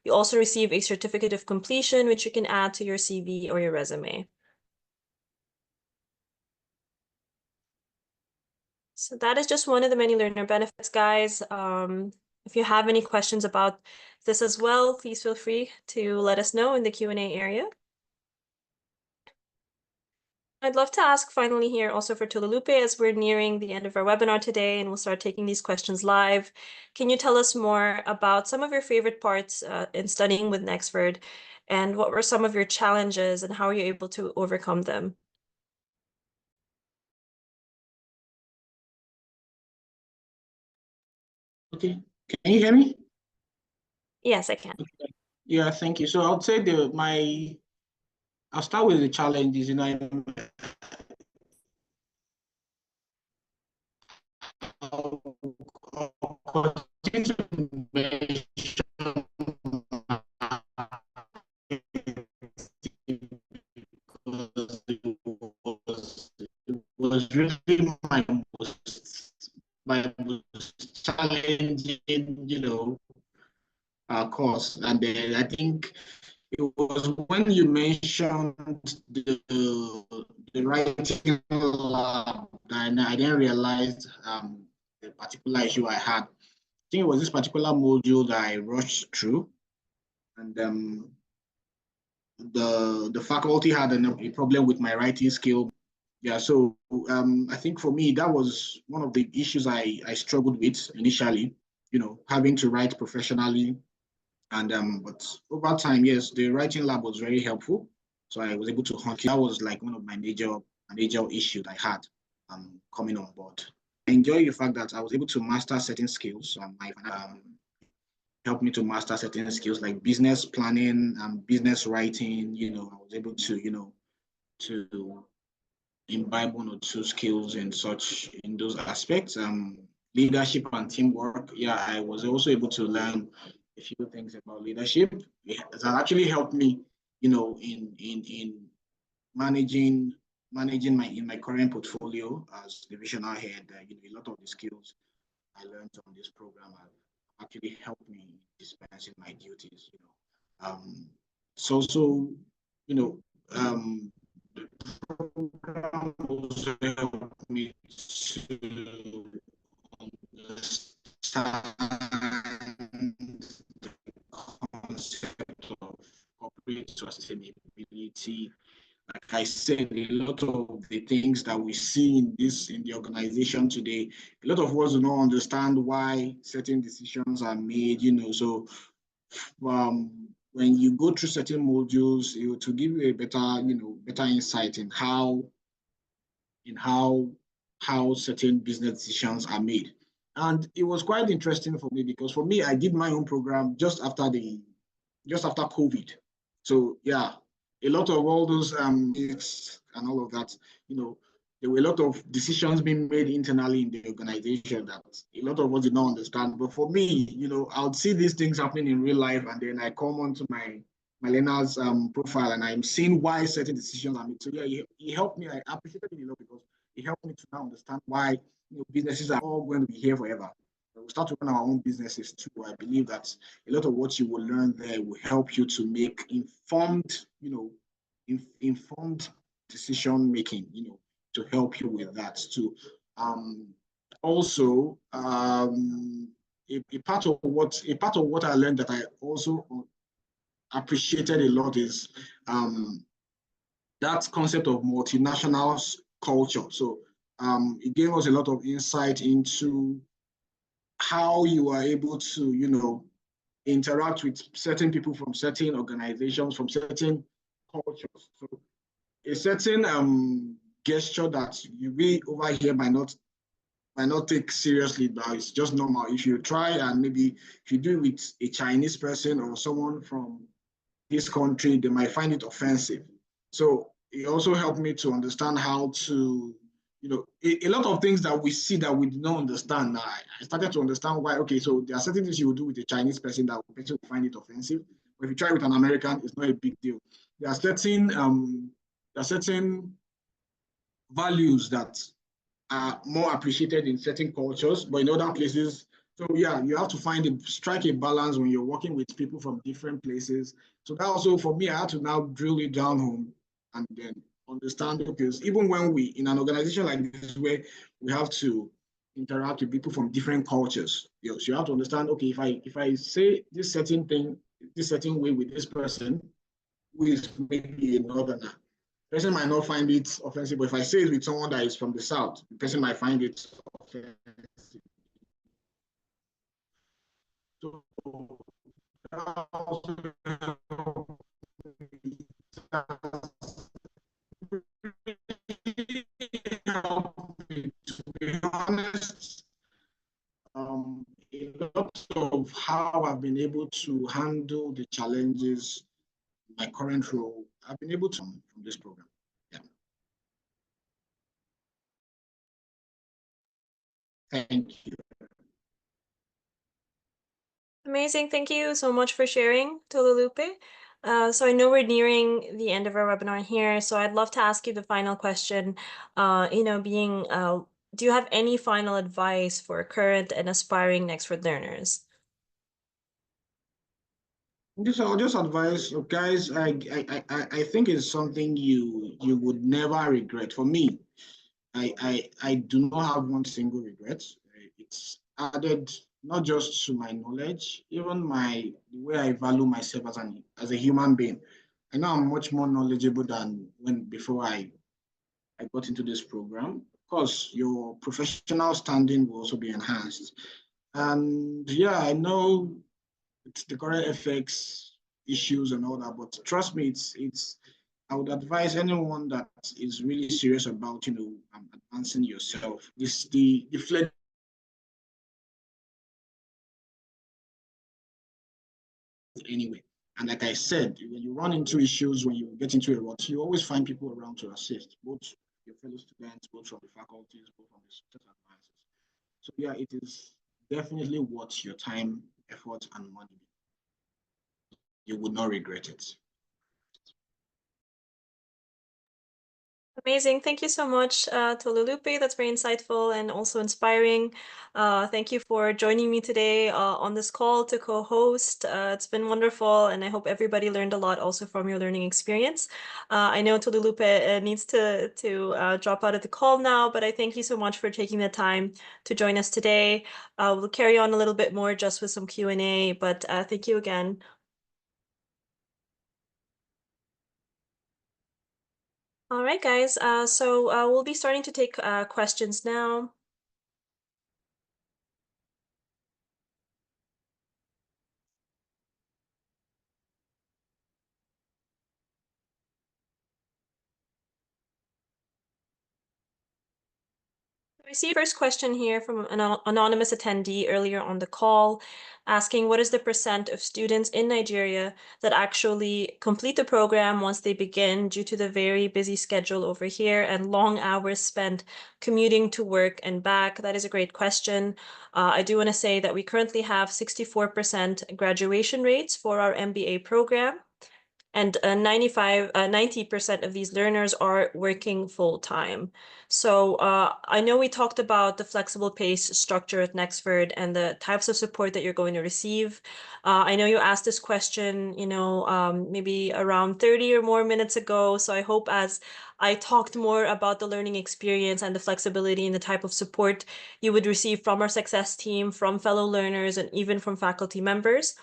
You also receive a certificate of completion, which you can add to your CV or your resume. So that is just one of the many learner benefits, guys. If you have any questions about this as well, please feel free to let us know in the Q&A area. I'd love to ask finally here also for Tulalupe, as we're nearing the end of our webinar today and we'll start taking these questions live. Can you tell us more about some of your favorite parts in studying with Nexford, and what were some of your challenges and how are you able to overcome them? Okay, can you hear me? Yes, I can. Okay. Yeah, thank you. So I would say I'll start with the challenges. I'll continue mentioned because it was really my most challenging, course. And then I think it was when you mentioned the writing lab, and I didn't realize the particular issue I had. I think it was this particular module that I rushed through, and the faculty had a problem with my writing skill. Yeah, so I think for me that was one of the issues I struggled with initially. Having to write professionally, and but over time, yes, the writing lab was very helpful. So I was able to hunt. That was like one of my major issues I had coming on board. I enjoy the fact that I was able to master certain skills. My helped me to master certain skills like business planning and business writing. I was able to to imbibe one or two skills in those aspects. Leadership and teamwork. Yeah, I was also able to learn a few things about leadership. It has actually helped me, in managing my current portfolio as divisional head. A lot of the skills I learned on this program have actually helped me in dispensing my duties. It's also, you know, the program also helped me to understand the concept of corporate sustainability. Like I said, a lot of the things that we see in the organization today, a lot of us do not understand why certain decisions are made. When you go through certain modules, it will give you a better insight in how certain business decisions are made. And it was quite interesting for me because for me, I did my own program just after COVID. So yeah, a lot of all those it's and all of that, there were a lot of decisions being made internally in the organization that a lot of us did not understand. But for me, I would see these things happening in real life, and then I come onto my learner's profile, and I'm seeing why certain decisions are made. So yeah, he helped me. I appreciated it a lot because it helped me to now understand why businesses are all going to be here forever. We'll start to run our own businesses too. I believe that a lot of what you will learn there will help you to make informed decision making, to help you with that too. Also, a part of what I learned that I also appreciated a lot is that concept of multinational culture. So it gave us a lot of insight into how you are able to, interact with certain people from certain organizations, from certain cultures. So a certain gesture that we over here might not take seriously, but it's just normal. If you try and maybe if you do it with a Chinese person or someone from this country, they might find it offensive. So it also helped me to understand how to, a lot of things that we see that we do not understand. Now, I started to understand why. Okay, so there are certain things you will do with a Chinese person that the person will find it offensive. But if you try with an American, it's not a big deal. There are certain values that are more appreciated in certain cultures, but in other places. So yeah, you have to strike a balance when you're working with people from different places. So that also for me, I had to now drill it down home and then understand, because even when we in an organization like this where we have to interact with people from different cultures, so you have to understand, okay, if I say this certain thing, this certain way with this person who is maybe a northerner, the person might not find it offensive, but if I say it with someone that is from the south, the person might find it offensive. So to be honest, a lot of how I've been able to handle the challenges in my current role, I've been able to from this program. Yeah. Thank you. Amazing. Thank you so much for sharing, Tolulupe. So I know we're nearing the end of our webinar here, so I'd love to ask you the final question. Do you have any final advice for current and aspiring Nexford learners? I'll just advise guys. I think it's something you would never regret. For me, I do not have one single regret. It's added not just to my knowledge, even the way I value myself as a human being. I know I'm much more knowledgeable than before I got into this program. Of course, your professional standing will also be enhanced. And yeah, I know it's the current FX issues and all that, but trust me, it's I would advise anyone that is really serious about advancing yourself. This the fled anyway. And like I said, when you run into issues, when you get into a rut, you always find people around to assist, both your fellow students, both from the faculties, both from the student advisors. So yeah, it is definitely worth your time, effort, and money. You would not regret it. Amazing. Thank you so much, Tolulupe. That's very insightful and also inspiring. Thank you for joining me today on this call to co-host. It's been wonderful, and I hope everybody learned a lot also from your learning experience. I know Tolulupe needs to drop out of the call now, but I thank you so much for taking the time to join us today. We'll carry on a little bit more just with some Q&A, but thank you again. All right, guys. So we'll be starting to take questions now. I see your first question here from an anonymous attendee earlier on the call, asking what is the percent of students in Nigeria that actually complete the program once they begin due to the very busy schedule over here and long hours spent commuting to work and back? That is a great question. I do want to say that we currently have 64% graduation rates for our MBA program. And 90% of these learners are working full time. So I know we talked about the flexible pace structure at Nexford and the types of support that you're going to receive. I know you asked this question, maybe around 30 or more minutes ago. So I hope as I talked more about the learning experience and the flexibility and the type of support you would receive from our success team, from fellow learners, and even from faculty members,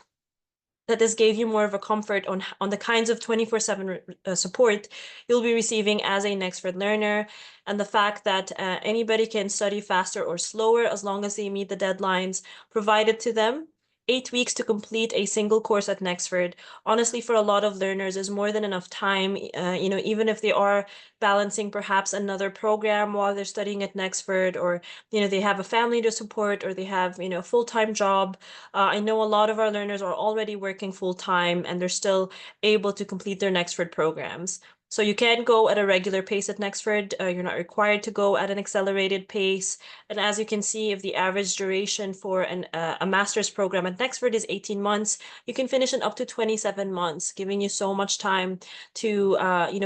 that this gave you more of a comfort on the kinds of 24/7 support you'll be receiving as a Nexford learner, and the fact that anybody can study faster or slower as long as they meet the deadlines provided to them. 8 weeks to complete a single course at Nexford, honestly, for a lot of learners is more than enough time, even if they are balancing perhaps another program while they're studying at Nexford, or they have a family to support, or they have a full-time job. I know a lot of our learners are already working full-time and they're still able to complete their Nexford programs. So you can go at a regular pace at Nexford. You're not required to go at an accelerated pace. And as you can see, if the average duration for a master's program at Nexford is 18 months, you can finish in up to 27 months, giving you so much time to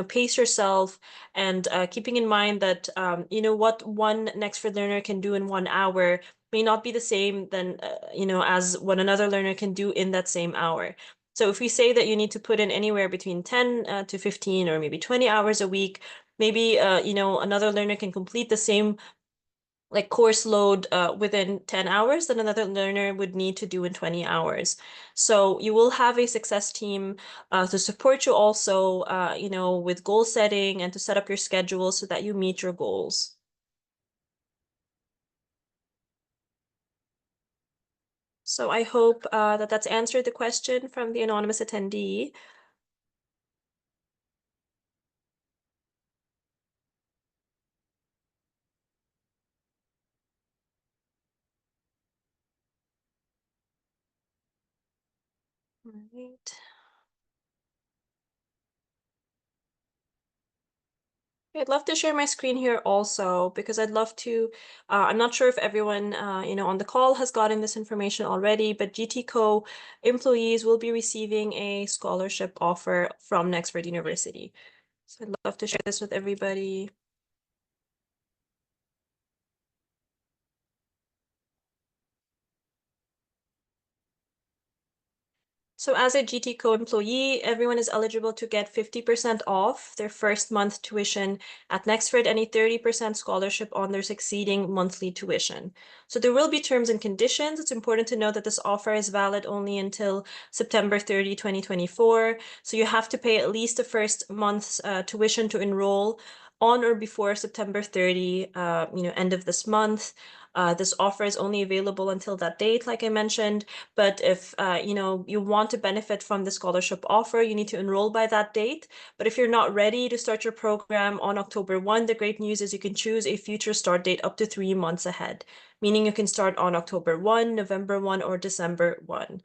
pace yourself, and keeping in mind that what one Nexford learner can do in 1 hour may not be the same than as what another learner can do in that same hour. So if we say that you need to put in anywhere between 10 to 15 or maybe 20 hours a week, maybe another learner can complete the same course load within 10 hours that another learner would need to do in 20 hours. So you will have a success team to support you also, with goal setting and to set up your schedule so that you meet your goals. So I hope that that's answered the question from the anonymous attendee. All right. I'd love to share my screen here also because I'd love to, I'm not sure if everyone, on the call has gotten this information already, but GTCO employees will be receiving a scholarship offer from Nexford University. So I'd love to share this with everybody. So as a GTCO employee, everyone is eligible to get 50% off their first month tuition at Nexford and a 30% scholarship on their succeeding monthly tuition. So there will be terms and conditions. It's important to note that this offer is valid only until September 30, 2024. So you have to pay at least the first month's tuition to enroll on or before September 30, end of this month. This offer is only available until that date, like I mentioned. But if you want to benefit from the scholarship offer, you need to enroll by that date. But if you're not ready to start your program on October 1, the great news is you can choose a future start date up to 3 months ahead, meaning you can start on October 1, November 1, or December 1.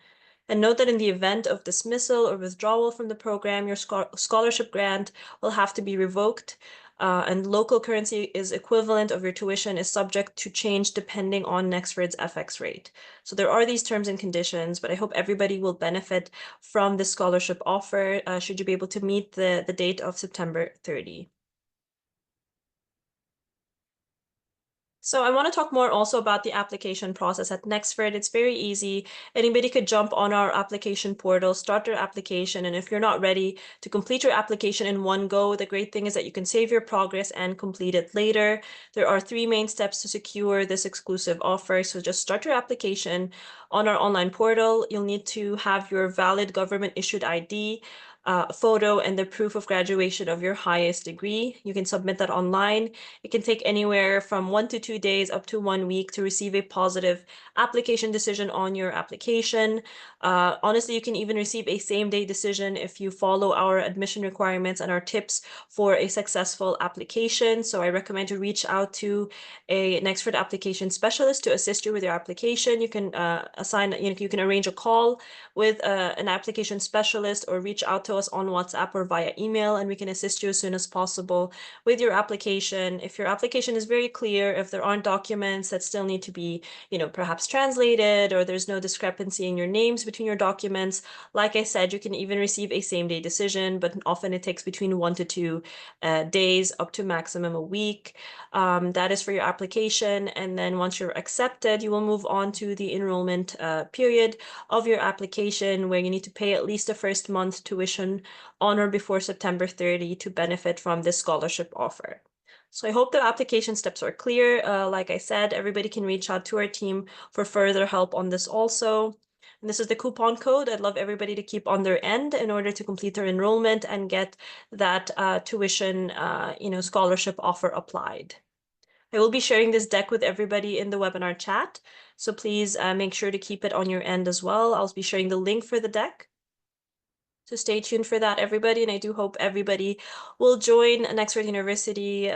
And note that in the event of dismissal or withdrawal from the program, your scholarship grant will have to be revoked. And local currency is equivalent of your tuition is subject to change depending on Nexford's FX rate. So there are these terms and conditions, but I hope everybody will benefit from this scholarship offer should you be able to meet the date of September 30. So I want to talk more also about the application process at Nexford. It's very easy. Anybody could jump on our application portal, start their application, and if you're not ready to complete your application in one go, the great thing is that you can save your progress and complete it later. There are 3 main steps to secure this exclusive offer. So just start your application on our online portal. You'll need to have your valid government-issued ID, photo, and the proof of graduation of your highest degree. You can submit that online. It can take anywhere from 1 to 2 days up to 1 week to receive a positive application decision on your application. Honestly, you can even receive a same-day decision if you follow our admission requirements and our tips for a successful application. So I recommend to reach out to a Nexford Application Specialist to assist you with your application. You can you can arrange a call with an application specialist or reach out to us on WhatsApp or via email, and we can assist you as soon as possible with your application. If your application is very clear, if there aren't documents that still need to be, perhaps translated, or there's no discrepancy in your names between your documents, like I said, you can even receive a same-day decision, but often it takes between 1 to 2 days, up to maximum a week. That is for your application. And then once you're accepted, you will move on to the enrollment period of your application, where you need to pay at least the first month tuition on or before September 30 to benefit from this scholarship offer. So I hope the application steps are clear. Like I said, everybody can reach out to our team for further help on this also. And this is the coupon code. I'd love everybody to keep on their end in order to complete their enrollment and get that tuition, scholarship offer applied. I will be sharing this deck with everybody in the webinar chat, so please make sure to keep it on your end as well. I'll be sharing the link for the deck. So stay tuned for that, everybody, and I do hope everybody will join Nexford University,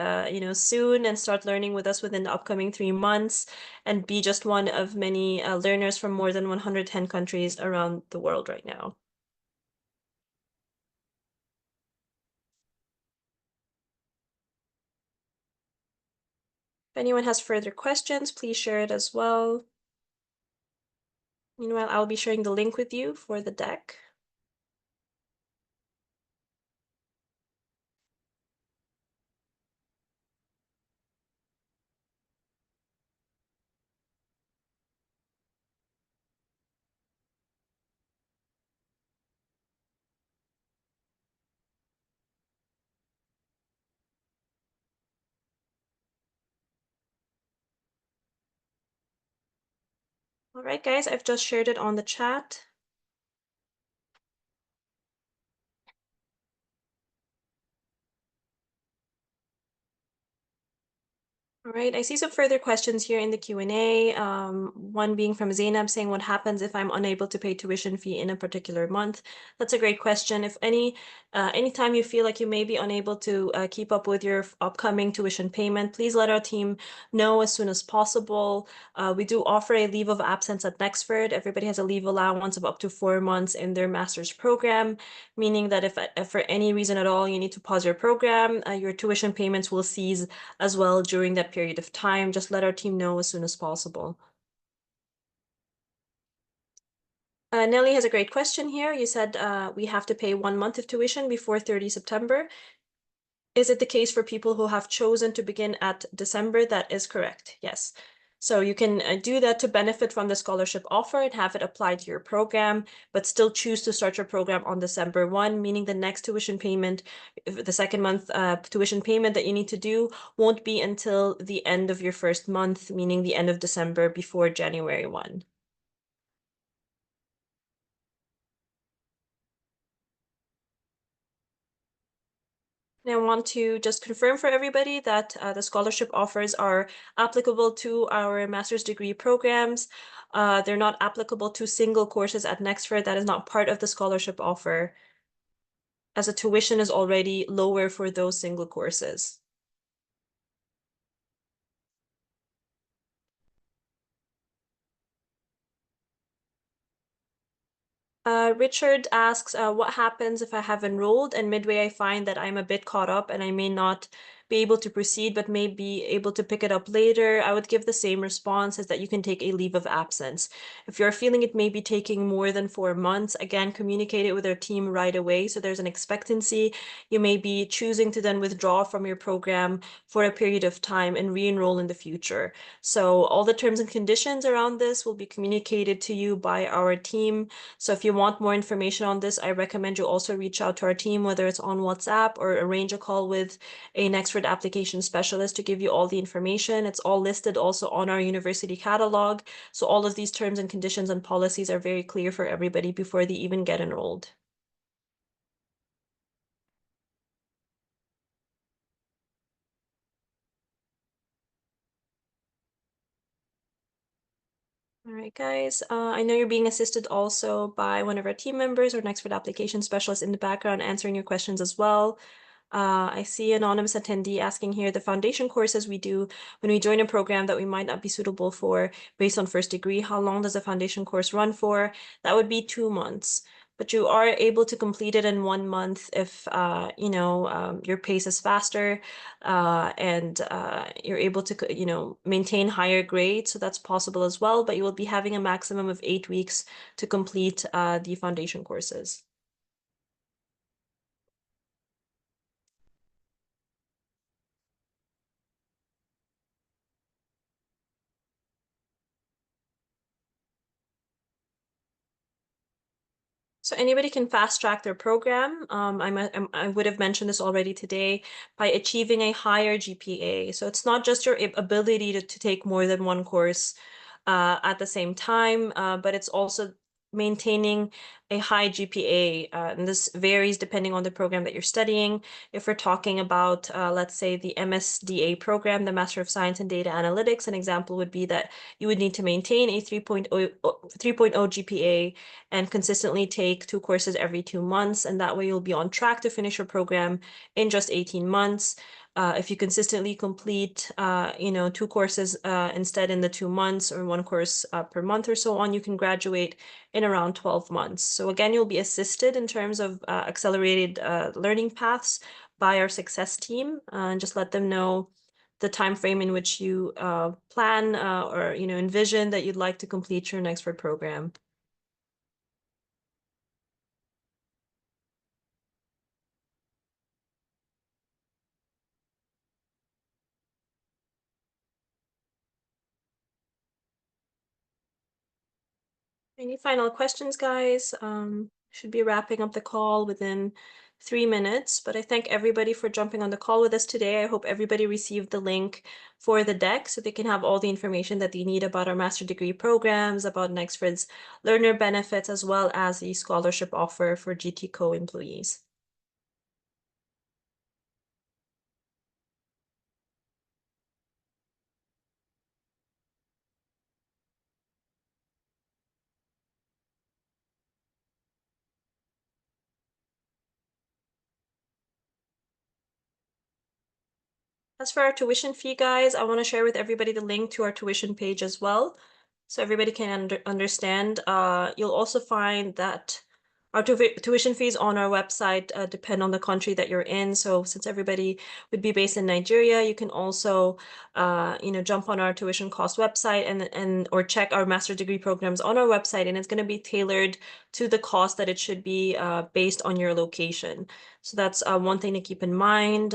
soon and start learning with us within the upcoming 3 months and be just one of many learners from more than 110 countries around the world right now. If anyone has further questions, please share it as well. Meanwhile, I'll be sharing the link with you for the deck. All right, guys, I've just shared it on the chat. All right, I see some further questions here in the Q&A. One being from Zainab saying, what happens if I'm unable to pay tuition fee in a particular month? That's a great question. If anytime you feel like you may be unable to keep up with your upcoming tuition payment, please let our team know as soon as possible. We do offer a leave of absence at Nexford. Everybody has a leave allowance of up to 4 months in their master's program, meaning that if for any reason at all you need to pause your program, your tuition payments will cease as well during that period of time. Just let our team know as soon as possible. Nelly has a great question here. You said we have to pay 1 month of tuition before 30 September. Is it the case for people who have chosen to begin at December? That is correct, yes. So you can do that to benefit from the scholarship offer and have it applied to your program, but still choose to start your program on December 1, meaning the next tuition payment, the second month tuition payment that you need to do won't be until the end of your first month, meaning the end of December before January 1. And I want to just confirm for everybody that the scholarship offers are applicable to our master's degree programs. They're not applicable to single courses at Nexford. That is not part of the scholarship offer, as the tuition is already lower for those single courses. Richard asks, what happens if I have enrolled and midway I find that I'm a bit caught up and I may not be able to proceed, but may be able to pick it up later? I would give the same response, as that you can take a leave of absence. If you're feeling it may be taking more than 4 months, again, communicate it with our team right away. So there's an expectancy. You may be choosing to then withdraw from your program for a period of time and re-enroll in the future. So all the terms and conditions around this will be communicated to you by our team. So if you want more information on this, I recommend you also reach out to our team, whether it's on WhatsApp or arrange a call with a Nexford Application Specialist to give you all the information. It's all listed also on our university catalog. So all of these terms and conditions and policies are very clear for everybody before they even get enrolled. All right, guys. I know you're being assisted also by one of our team members or Nexford Application Specialist in the background answering your questions as well. I see anonymous attendee asking here, the foundation courses we do when we join a program that we might not be suitable for based on first degree, how long does the foundation course run for? That would be 2 months. But you are able to complete it in 1 month if your pace is faster and you're able to maintain higher grades. So that's possible as well. But you will be having a maximum of 8 weeks to complete the foundation courses. So anybody can fast track their program. I would have mentioned this already today, by achieving a higher GPA. So it's not just your ability to take more than one course at the same time, but it's also maintaining a high GPA. And this varies depending on the program that you're studying. If we're talking about, let's say, the MSDA program, the Master of Science in Data Analytics, an example would be that you would need to maintain a 3.0 GPA and consistently take 2 courses every 2 months. And that way you'll be on track to finish your program in just 18 months. If you consistently complete, 2 courses instead in the 2 months, or 1 course per month or so on, you can graduate in around 12 months. So again, you'll be assisted in terms of accelerated learning paths by our success team, and just let them know the time frame in which you plan or envision that you'd like to complete your Nexford program. Any final questions, guys? Should be wrapping up the call within 3 minutes, but I thank everybody for jumping on the call with us today. I hope everybody received the link for the deck so they can have all the information that they need about our master degree programs, about Nexford's learner benefits, as well as the scholarship offer for GTCO employees. As for our tuition fee, guys, I want to share with everybody the link to our tuition page as well, so everybody can understand. You'll also find that our tuition fees on our website depend on the country that you're in. So since everybody would be based in Nigeria, you can also, jump on our tuition cost website and or check our master's degree programs on our website, and it's going to be tailored to the cost that it should be based on your location. So that's one thing to keep in mind.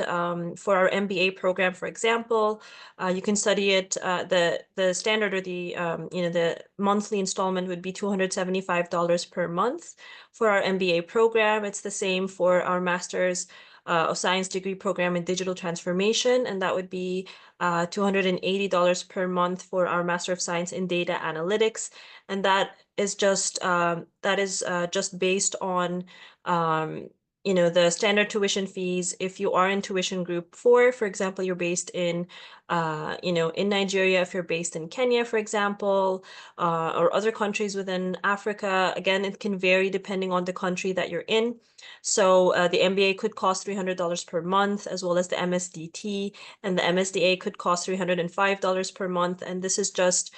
For our MBA program, for example, you can study it. The standard or the monthly installment would be $275 per month. For our MBA program, it's the same for our Master's of Science degree program in digital transformation, and that would be $280 per month for our Master of Science in data analytics, and that is just based on the standard tuition fees. If you are in tuition group 4, for example, you're based in in Nigeria, if you're based in Kenya, for example, or other countries within Africa, again, it can vary depending on the country that you're in. So the MBA could cost $300 per month, as well as the MSDT, and the MSDA could cost $305 per month. And this is just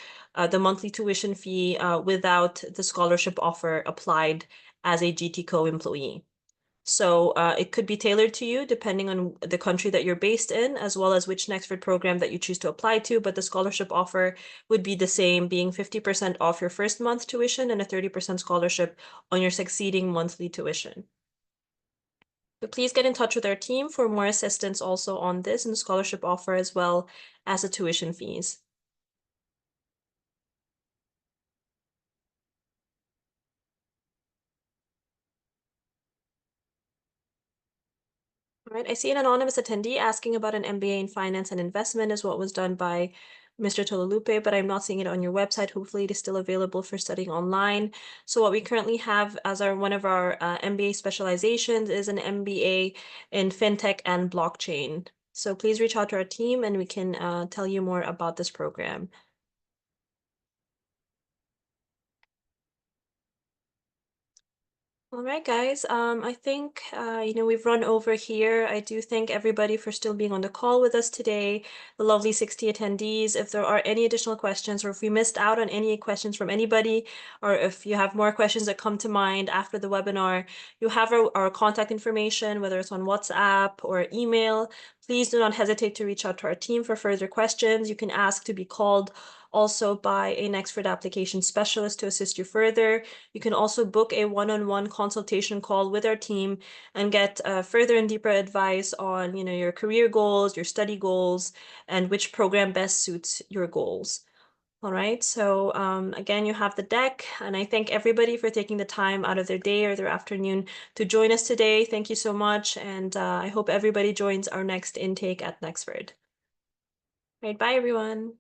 the monthly tuition fee without the scholarship offer applied as a GTCO employee. So it could be tailored to you depending on the country that you're based in, as well as which Nexford program that you choose to apply to. But the scholarship offer would be the same, being 50% off your first month tuition and a 30% scholarship on your succeeding monthly tuition. But please get in touch with our team for more assistance also on this and the scholarship offer, as well as the tuition fees. All right, I see an anonymous attendee asking about an MBA in finance and investment is what was done by Mr. Tololupe, but I'm not seeing it on your website. Hopefully it is still available for studying online. So what we currently have as one of our MBA specializations is an MBA in fintech and blockchain. So please reach out to our team and we can tell you more about this program. All right, guys. I think we've run over here. I do thank everybody for still being on the call with us today, the lovely 60 attendees. If there are any additional questions, or if we missed out on any questions from anybody, or if you have more questions that come to mind after the webinar, you have our contact information, whether it's on WhatsApp or email. Please do not hesitate to reach out to our team for further questions. You can ask to be called also by a Nexford Application Specialist to assist you further. You can also book a one-on-one consultation call with our team and get further and deeper advice on your career goals, your study goals, and which program best suits your goals. All right, so again, you have the deck, and I thank everybody for taking the time out of their day or their afternoon to join us today. Thank you so much, and I hope everybody joins our next intake at Nexford. All right, bye everyone.